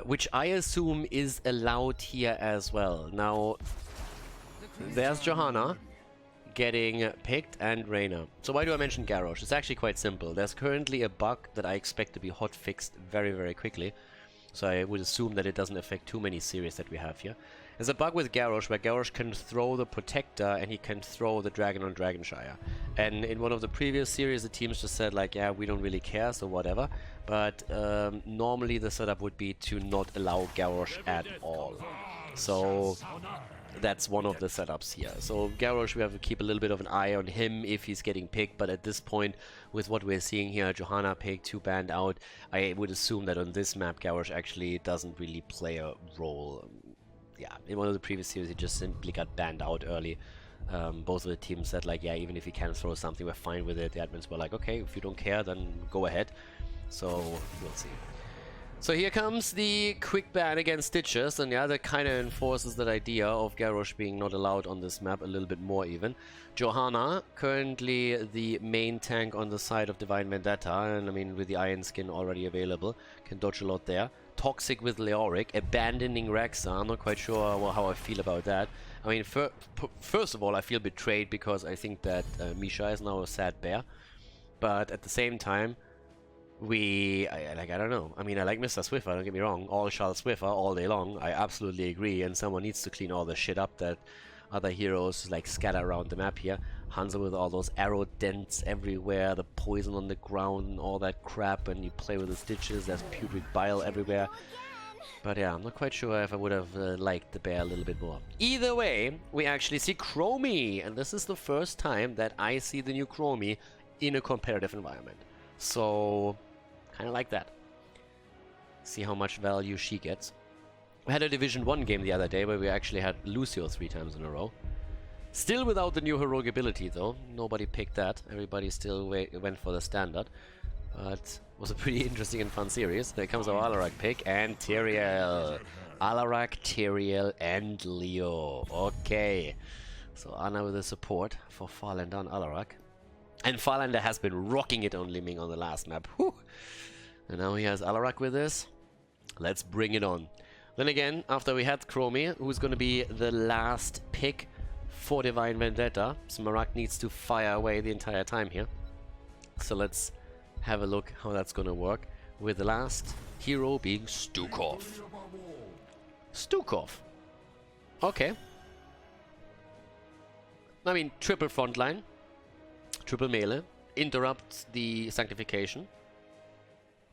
Which I assume is allowed here as well. Now, there's Johanna getting picked and Reyna. So why do I mention Garrosh? It's actually quite simple. There's currently a bug that I expect to be hot fixed very, very quickly. So I would assume that it doesn't affect too many series that we have here. There's a bug with Garrosh where Garrosh can throw the Protector and he can throw the Dragon on Dragonshire. And in one of the previous series, the teams just said like, yeah, we don't really care, so whatever. But normally the setup would be to not allow Garrosh at all. So that's one of the setups here. So Garrosh, we have to keep a little bit of an eye on him if he's getting picked, but at this point, with what we're seeing here, Johanna picked, 2 banned out, I would assume that on this map, Garrosh actually doesn't really play a role. Yeah, in one of the previous series, he just simply got banned out early. Both of the teams said like, yeah, even if he can throw something, we're fine with it. The admins were like, okay, if you don't care, then go ahead. So, we'll see. So here comes the quick ban against Stitches, and yeah, that kind of enforces that idea of Garrosh being not allowed on this map a little bit more even. Johanna, currently the main tank on the side of Divine Vendetta, and I mean with the Iron Skin already available, can dodge a lot there. Toxic with Leoric, abandoning Rexa, I'm not quite sure how I feel about that. I mean, first of all, I feel betrayed because I think that Misha is now a sad bear, but at the same time, I don't know. I mean, I like Mr. Swiffer, don't get me wrong. All shall Swiffer all day long. I absolutely agree. And someone needs to clean all the shit up that other heroes like scatter around the map here. Hanzo with all those arrow dents everywhere, the poison on the ground and all that crap. And you play with the Stitches, there's putrid bile everywhere. But yeah, I'm not quite sure if I would have liked the bear a little bit more. Either way, we actually see Chromie. And this is the first time that I see the new Chromie in a competitive environment. So... kind of like that. See how much value she gets. We had a Division 1 game the other day where we actually had Lucio 3 times in a row. Still without the new heroic ability though. Nobody picked that. Everybody still went for the standard. But it was a pretty interesting and fun series. There comes our Alarak pick and Tyrael. Alarak, Tyrael and Leo. Okay. So Ana with the support for Farlander and Alarak. And Farlander has been rocking it on Liming on the last map. Whew. And now he has Alarak with this. Let's bring it on. Then again, after we had Chromie, who's going to be the last pick for Divine Vendetta. Smaragd needs to fire away the entire time here. So let's have a look how that's going to work. With the last hero being Stukov. Stukov. Okay. I mean, triple frontline. Triple melee. Interrupts the Sanctification.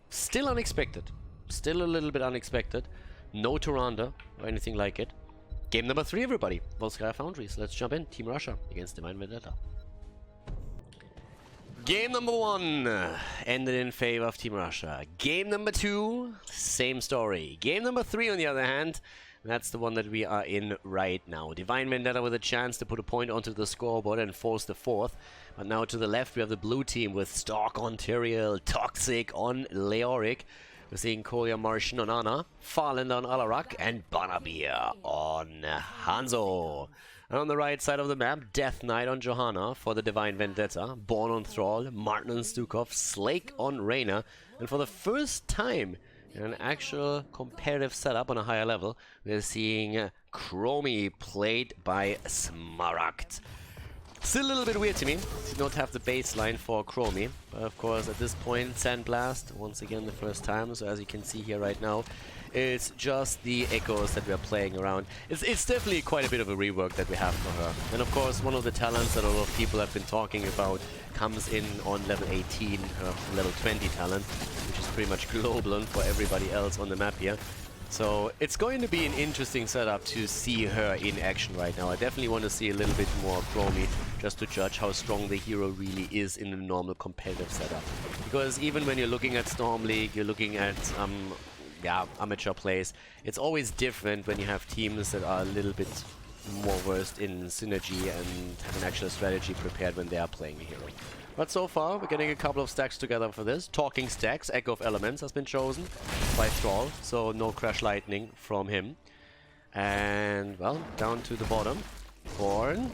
Still unexpected. Still a little bit unexpected. No Tyrande or anything like it. Game number 3, everybody. Volskaya Foundries. Let's jump in. Team Russia against Divine Vendetta. Game number 1 ended in favor of Team Russia. Game number 2, same story. Game number 3, on the other hand, That's the one that we are in right now. Divine Vendetta with a chance to put a point onto the scoreboard and force the fourth. But now to the left we have the blue team with Stalk on Tyrael, Toxic on Leoric. We're seeing Kolya Martian on Ana, Farland on Alarak, and Banabir on Hanzo. And on the right side of the map, Death Knight on Johanna for the Divine Vendetta, Born on Thrall, Martin on Stukov, Slake on Reyna, and for the first time in an actual competitive setup on a higher level, we're seeing Chromie played by Smaragd. Still a little bit weird to me to not have the baseline for Chromie, but of course at this point Sandblast, once again the first time, so as you can see here right now, it's just the echoes that we are playing around. It's definitely quite a bit of a rework that we have for her. And of course one of the talents that a lot of people have been talking about comes in on level 18, her level 20 talent, which is pretty much global for everybody else on the map here. So it's going to be an interesting setup to see her in action right now. I definitely want to see a little bit more Chromie just to judge how strong the hero really is in a normal competitive setup. Because even when you're looking at Storm League, you're looking at amateur plays, it's always different when you have teams that are a little bit more versed in synergy and have an actual strategy prepared when they are playing a hero. But so far, we're getting a couple of stacks together for this. Talking stacks, Echo of Elements has been chosen by Thrall, so no Crash Lightning from him. And, well, down to the bottom. Born.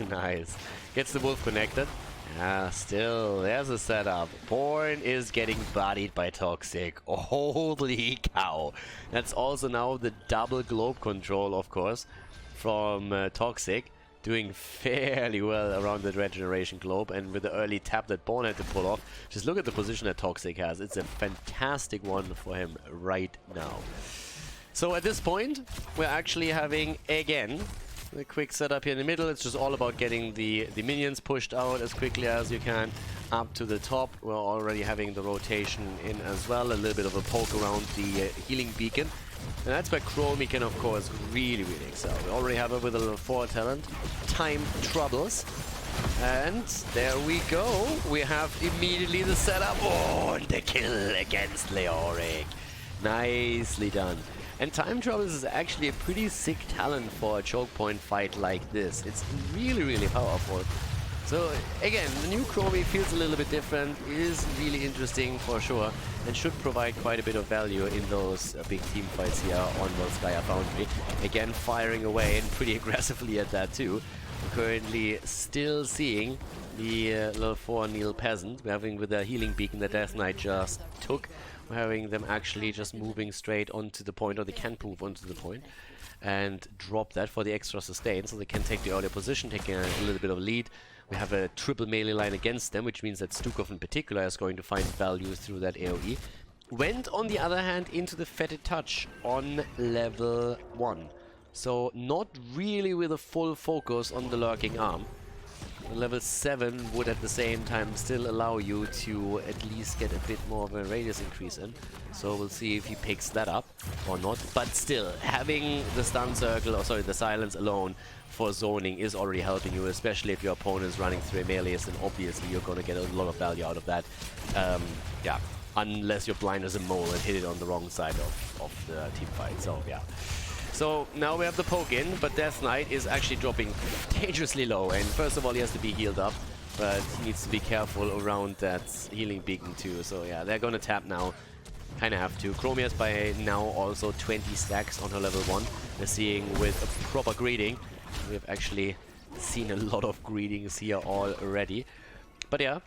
Nice. Gets the Wolf connected. Yeah, still, there's a setup. Born is getting bodied by Toxic. Holy cow. That's also now the double globe control, of course, from Toxic. Doing fairly well around the regeneration globe, and with the early tap that Born had to pull off, just look at the position that Toxic has. It's a fantastic one for him right now. So at this point, we're actually having, again, a quick setup here in the middle. It's just all about getting the minions pushed out as quickly as you can up to the top. We're already having the rotation in as well, a little bit of a poke around the healing beacon. And that's where Chromie can, of course, really excel. We already have her with a level 4 talent, Time Troubles. And there we go. We have immediately the setup. Oh, and the kill against Leoric. Nicely done. And Time Troubles is actually a pretty sick talent for a choke point fight like this. It's really powerful. So again, the new Chromie feels a little bit different, is really interesting for sure, and should provide quite a bit of value in those big team fights here on Volskaya Foundry. Again, firing away and pretty aggressively at that too. We're currently still seeing the level 4 Neil Peasant. We're having with the healing beacon that Death Knight just took. We're having them actually just moving straight onto the point, or they can move onto the point, and drop that for the extra sustain, so they can take the earlier position, taking a little bit of a lead. We have a triple melee line against them, which means that Stukov in particular is going to find value through that AoE. Went, on the other hand, into the Fetid Touch on level 1. So not really with a full focus on the Lurking Arm. Level 7 would at the same time still allow you to at least get a bit more of a radius increase in. So we'll see if he picks that up or not. But still, having the stun circle, or sorry, the silence alone for zoning is already helping you, especially if your opponent is running through melees, and obviously you're going to get a lot of value out of that. Yeah, unless you're blind as a mole and hit it on the wrong side of the team fight. So yeah. So now we have the poke in, but Death Knight is actually dropping dangerously low, and first of all he has to be healed up, but he needs to be careful around that healing beacon too. So yeah, they're gonna tap now. Kinda have to. Chromie has by now also 20 stacks on her level 1. We're seeing with a proper greeting. We've actually seen a lot of greetings here already. But yeah,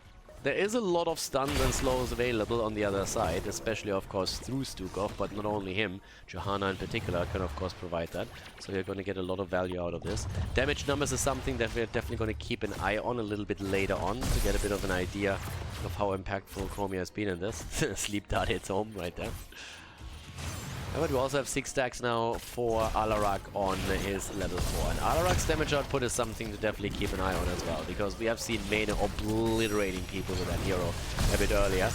there is a lot of stuns and slows available on the other side, especially of course through Stukov, but not only him. Johanna in particular can of course provide that, so you're going to get a lot of value out of this. Damage numbers is something that we're definitely going to keep an eye on a little bit later on to get a bit of an idea of how impactful Chromie has been in this. Sleep Dart hits home right there. But we also have 6 stacks now for Alarak on his level 4. And Alarak's damage output is something to definitely keep an eye on as well, because we have seen Mane obliterating people with that hero a bit earlier.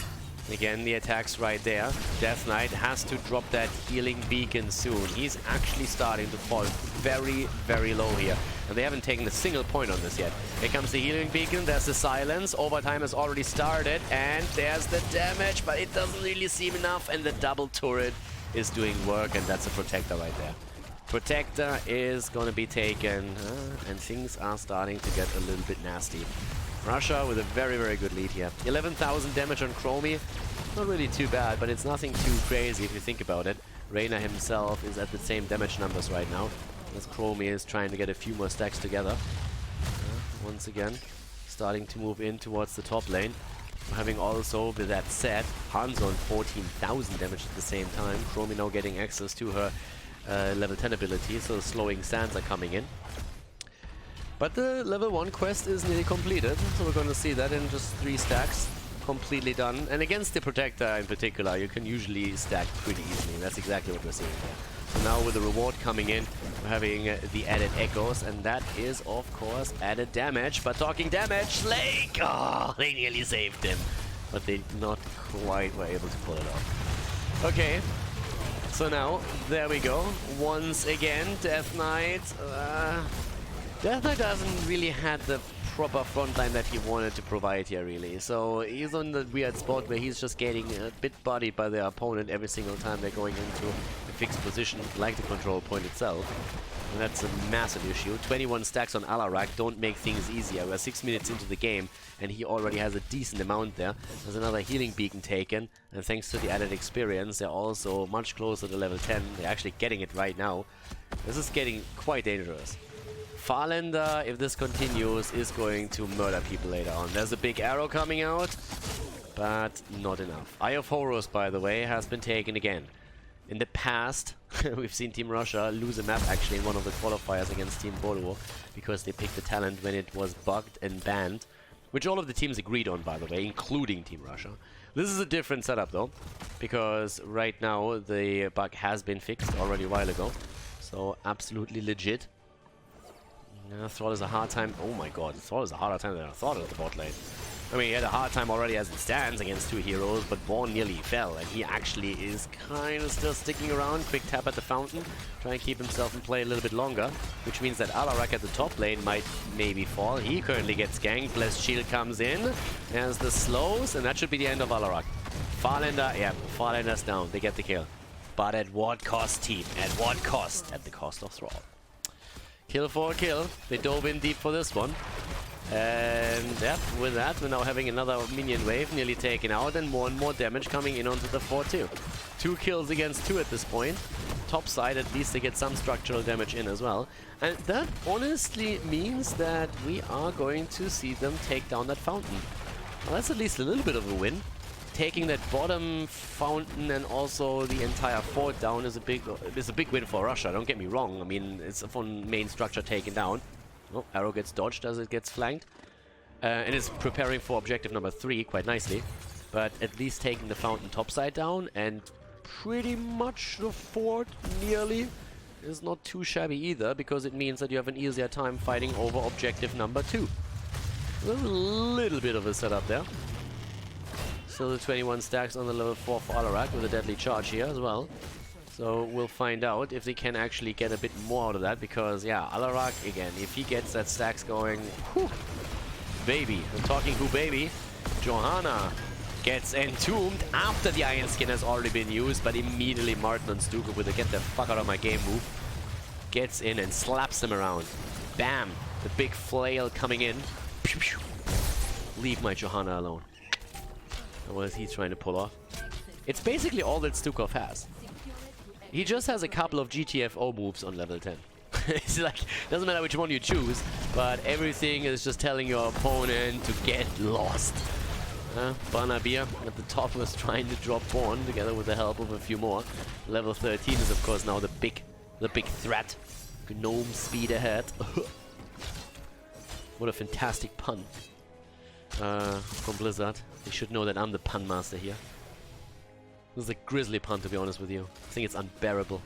Again, the attacks right there. Death Knight has to drop that healing beacon soon. He's actually starting to fall very low here. And they haven't taken a single point on this yet. Here comes the healing beacon, there's the silence, overtime has already started, and there's the damage, but it doesn't really seem enough, and the double turret is doing work, and that's a protector right there. Protector is going to be taken, and things are starting to get a little bit nasty. Russia with a very, very good lead here. 11,000 damage on Chromie. Not really too bad, but it's nothing too crazy if you think about it. Reina himself is at the same damage numbers right now, as Chromie is trying to get a few more stacks together. Once again, starting to move in towards the top lane. Having also, with that said, Hanzo on 14,000 damage at the same time. Chromie now getting access to her level 10 ability, so slowing sands are coming in. But the level 1 quest is nearly completed, so we're going to see that in just 3 stacks. Completely done. And against the Protector in particular, you can usually stack pretty easily. That's exactly what we're seeing here. So now with the reward coming in, we're having the added echoes, and that is, of course, added damage. But talking damage, Slake! Oh, they nearly saved him. But they not quite were able to pull it off. Okay. So now, there we go. Once again, Death Knight. Death Knight doesn't really have the proper frontline that he wanted to provide here, really. So he's on the weird spot where he's just getting a bit bodied by their opponent every single time they're going into a fixed position, like the control point itself. And that's a massive issue. 21 stacks on Alarak don't make things easier. We're 6 minutes into the game, and he already has a decent amount there. There's another healing beacon taken, and thanks to the added experience, they're also much closer to level 10. They're actually getting it right now. This is getting quite dangerous. Farlander, if this continues, is going to murder people later on. There's a big arrow coming out, but not enough. Eye of Horus, by the way, has been taken again. In the past, we've seen Team Russia lose a map actually in one of the qualifiers against Team Bordeaux because they picked the talent when it was bugged and banned, which all of the teams agreed on, by the way, including Team Russia. This is a different setup though, because right now the bug has been fixed already a while ago, so absolutely legit. Thrall is a hard time. Oh my god, Thrall is a harder time than I thought at the bot lane. I mean, he had a hard time already as it stands against 2 heroes, but Born nearly fell, and he actually is kind of still sticking around. Quick tap at the fountain, try and keep himself in play a little bit longer, which means that Alarak at the top lane might maybe fall. He currently gets ganked. Blessed Shield comes in, as the slows, and that should be the end of Alarak. Farlander, yeah, Farlander's down. They get the kill. But at what cost, team? At what cost? At the cost of Thrall. Kill for a kill. They dove in deep for this one. And yep, with that, we're now having another minion wave nearly taken out and more damage coming in onto the 4-2. 2 kills against 2 at this point. Top side, at least they get some structural damage in as well. And that honestly means that we are going to see them take down that fountain. Well, that's at least a little bit of a win. Taking that bottom fountain and also the entire fort down is a big win for Russia. Don't get me wrong. I mean, it's a fun main structure taken down. Oh, arrow gets dodged as it gets flanked, and it's preparing for objective number 3 quite nicely. But at least taking the fountain topside down and pretty much the fort nearly is not too shabby either, because it means that you have an easier time fighting over objective number 2. A little bit of a setup there. Still the 21 stacks on the level 4 for Alarak with a deadly charge here as well. So we'll find out if they can actually get a bit more out of that, because yeah, Alarak again, if he gets that stacks going, whew, baby, I'm talking who baby. Johanna gets entombed after the Iron Skin has already been used, but immediately Martin on Stuka with a get the fuck out of my game move gets in and slaps him around. Bam! The big flail coming in. Pew, pew. Leave my Johanna alone. What is he trying to pull off? It's basically all that Stukov has. He just has a couple of GTFO moves on level 10. It's like, doesn't matter which one you choose, but everything is just telling your opponent to get lost. Barnabir at the top was trying to drop Born together with the help of a few more. Level 13 is of course now the big threat. Gnome speed ahead. What a fantastic pun. From Blizzard. They should know that I'm the pun master here. This is a grisly pun, to be honest with you. I think it's unbearable.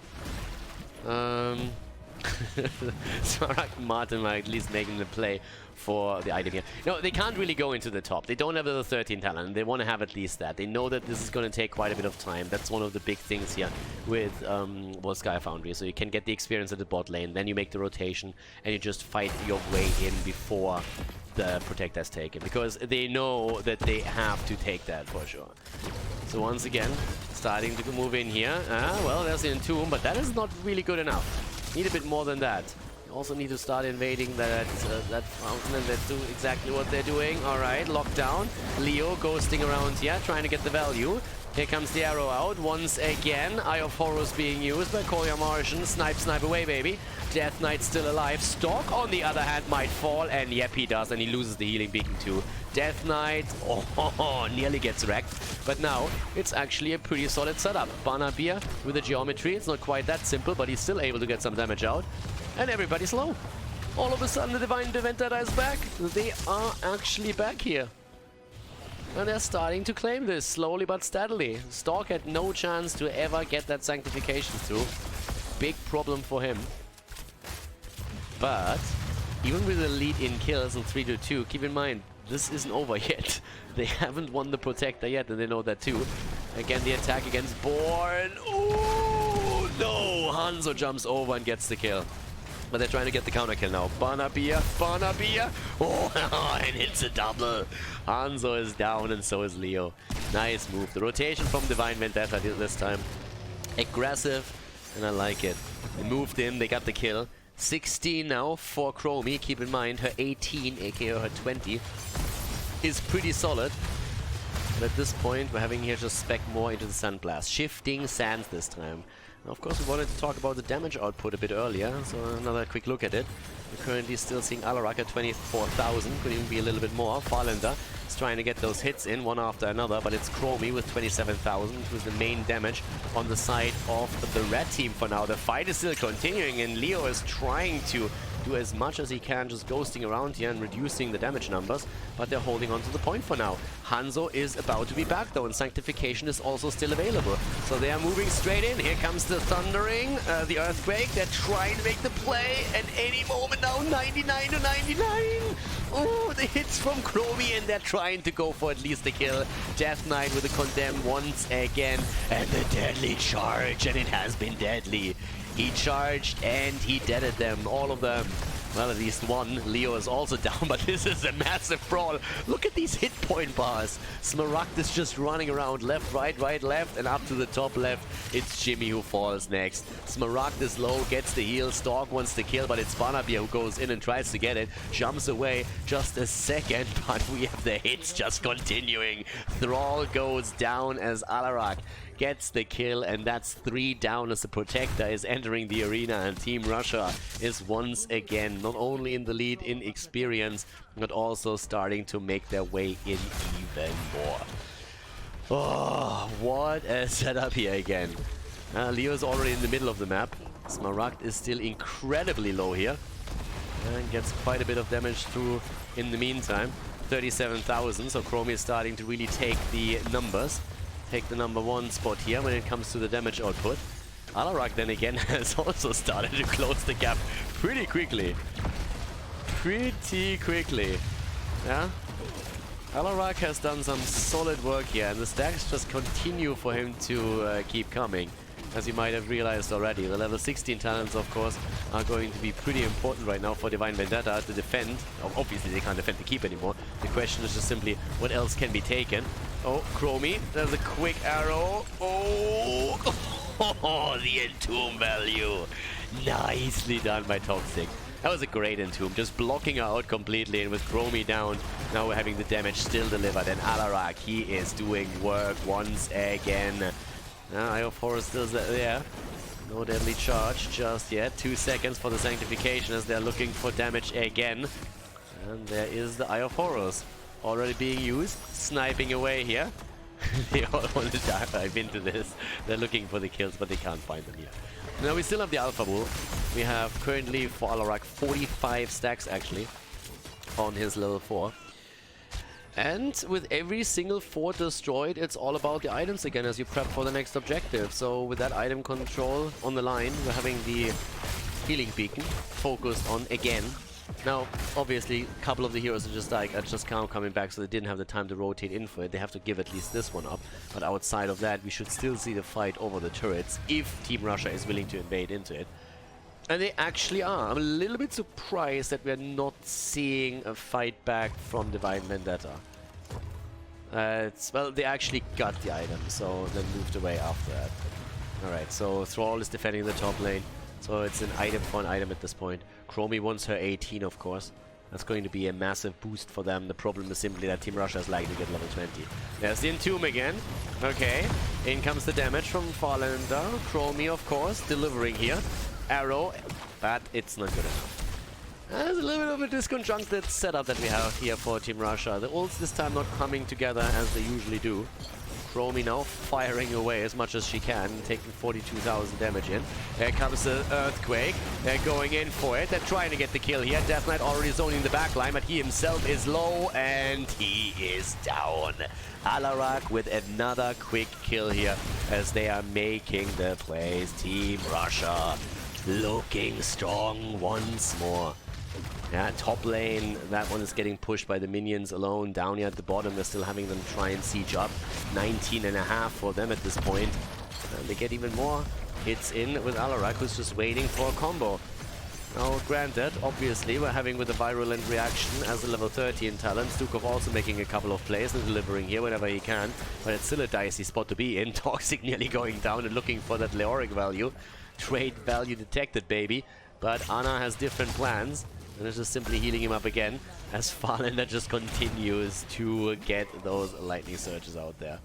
Smarak Martin are at least making the play for the item here. No, they can't really go into the top. They don't have the 13 talent. They want to have at least that. They know that this is going to take quite a bit of time. That's one of the big things here with Sky Foundry. So you can get the experience at the bot lane, then you make the rotation, and you just fight your way in before the Protector is taken, because they know that they have to take that for sure. So once again, starting to move in here. Well, there's the Entomb, but that is not really good enough. Need a bit more than that. You also need to start invading that fountain, and let's do exactly what they're doing. Alright, lockdown. Leo ghosting around here, trying to get the value. Here comes the arrow out once again. Eye of Horus being used by Koya Martian. Snipe away, baby. Death Knight still alive. Stalk, on the other hand, might fall. And yep, he does. And he loses the healing beacon too. Death Knight, nearly gets wrecked. But now, it's actually a pretty solid setup. Banabir with the geometry. It's not quite that simple, but he's still able to get some damage out. And everybody's low. All of a sudden, the Divine Vendetta is back. They are actually back here. And they're starting to claim this, slowly but steadily. Stalk had no chance to ever get that sanctification through. Big problem for him. But, even with the lead in kills in 3-2, keep in mind, this isn't over yet. They haven't won the Protector yet, and they know that too. Again, the attack against Born. Ooh, no! Hanzo jumps over and gets the kill. But they're trying to get the counter kill now. Banabir. Oh, and it's a double. Hanzo is down and so is Leo. Nice move. The rotation from Divine Vendetta this time. Aggressive, and I like it. They moved in, they got the kill. 16 now for Chromie. Keep in mind, her 18, aka her 20, is pretty solid. But at this point, we're having here just spec more into the Sunblast. Shifting sands this time. Now, of course, we wanted to talk about the damage output a bit earlier, so another quick look at it. We're currently still seeing Alarak at 24,000, could even be a little bit more. Farlander is trying to get those hits in one after another, but it's Chromie with 27,000, who's the main damage on the side of the red team for now. The fight is still continuing, and Leo is trying to do as much as he can, just ghosting around here and reducing the damage numbers, but they're holding on to the point for now. Hanzo is about to be back though, and Sanctification is also still available. So they are moving straight in. Here comes the Thundering, the Earthquake. They're trying to make the play, and any moment now, 99 to 99. Oh, the hits from Chromie, and they're trying to go for at least a kill. Death Knight with the Condemn once again, and the deadly charge, and it has been deadly. He charged and he deaded them, all of them. Well, at least one. Leo is also down, but this is a massive brawl. Look at these hit point bars. Smaragd is just running around left, right, left, and up to the top left. It's Jimmy who falls next. Smaragd is low, gets the heal. Stalk wants to kill, but it's Banabir who goes in and tries to get it. Jumps away just a second, but we have the hits just continuing. Thrall goes down as Alarak gets the kill, and that's 3 down as the Protector is entering the arena, and Team Russia is once again not only in the lead in experience, but also starting to make their way in even more. Oh, what a setup here again. Leo is already in the middle of the map. Smaragd is still incredibly low here, and gets quite a bit of damage through in the meantime. 37,000, so Chromie is starting to really take the numbers. Take the #1 spot here when it comes to the damage output. Alarak then again has also started to close the gap pretty quickly. Yeah? Alarak has done some solid work here, and the stacks just continue for him to keep coming. As you might have realized already, the level 16 talents, of course, are going to be pretty important right now for Divine Vendetta to defend. Obviously, they can't defend the keep anymore. The question is just simply, what else can be taken? Oh, Chromie, there's a quick arrow. Oh, the Entomb value. Nicely done by Toxic. That was a great Entomb, just blocking her out completely, and with Chromie down, now we're having the damage still delivered. And Alarak, he is doing work once again. Eye of Horus still there. No deadly charge just yet. 2 seconds for the Sanctification as they're looking for damage again. And there is the Eye of Horus already being used. Sniping away here. They all want to dive into this. They're looking for the kills, but they can't find them here. Now we still have the Alpha Bull. We have currently for Alarak 45 stacks actually on his level 4. And with every single fort destroyed, it's all about the items again as you prep for the next objective. So with that item control on the line, we're having the healing beacon focused on again. Now, obviously, a couple of the heroes are just coming back, so they didn't have the time to rotate in for it. They have to give at least this one up. But outside of that, we should still see the fight over the turrets if Team Russia is willing to invade into it. And they actually are. I'm a little bit surprised that we're not seeing a fight back from Divine Vendetta. Well, they actually got the item, so then moved away after that. Alright, so Thrall is defending the top lane. So it's an item for an item at this point. Chromie wants her 18, of course. That's going to be a massive boost for them. The problem is simply that Team Russia is likely to get level 20. There's the Entomb again. Okay, in comes the damage from Farlander. Chromie, of course, delivering here. Arrow, but it's not good enough. There's a little bit of a disconjuncted setup that we have here for Team Russia. The ults this time not coming together as they usually do. Chromie now firing away as much as she can, taking 42,000 damage in. There comes the Earthquake. They're going in for it. They're trying to get the kill here. Death Knight already zoning the backline, but he himself is low and he is down. Alarak with another quick kill here as they are making the plays. Team Russia looking strong once more. Yeah, top lane, that one is getting pushed by the minions alone. Down here at the bottom, they're still having them try and siege up. 19.5 for them at this point. And they get even more hits in with Alarak, who's just waiting for a combo. Now, granted, obviously, we're having with a virulent reaction as a level 13 talent. Stukov also making a couple of plays and delivering here whenever he can. But it's still a dicey spot to be in. Toxic nearly going down and looking for that Leoric value. Trade value detected, baby. But Ana has different plans. And it's just simply healing him up again as Farlander just continues to get those lightning surges out there.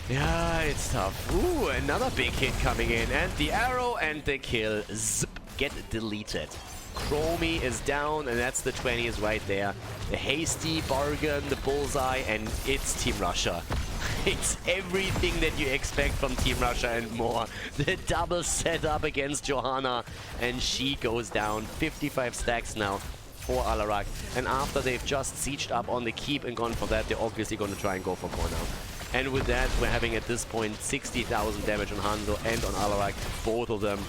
Yeah, it's tough. Ooh, another big hit coming in. And the arrow and the kill, zip, get deleted. Chromie is down, and that's the 20s right there. The hasty bargain, the bullseye, and it's Team Russia. It's everything that you expect from Team Russia and more. The double setup against Johanna, and she goes down. 55 stacks now for Alarak. And after they've just sieged up on the keep and gone for that, they're obviously going to try and go for core now. And with that, we're having at this point 60,000 damage on Khaldor and on Alarak, both of them.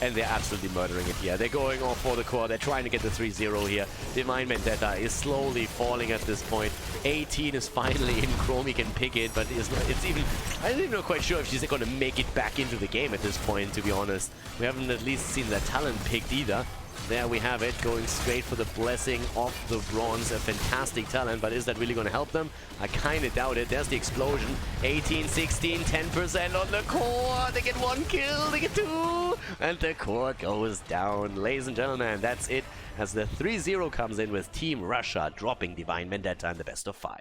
And they're absolutely murdering it here. They're going all for the core. They're trying to get the 3-0 here. Divine Vendetta is slowly falling at this point. 18 is finally in. Chromie can pick it, but it's even... I'm even not quite sure if she's going to make it back into the game at this point, to be honest. We haven't at least seen that talent picked either. There we have it, going straight for the blessing of the bronze. A fantastic talent, but is that really going to help them? I kind of doubt it. There's the explosion. 18, 16, 10% on the core. They get one kill, they get two. And the core goes down. Ladies and gentlemen, that's it as the 3-0 comes in with Team Russia dropping Divine Vendetta in the best of 5.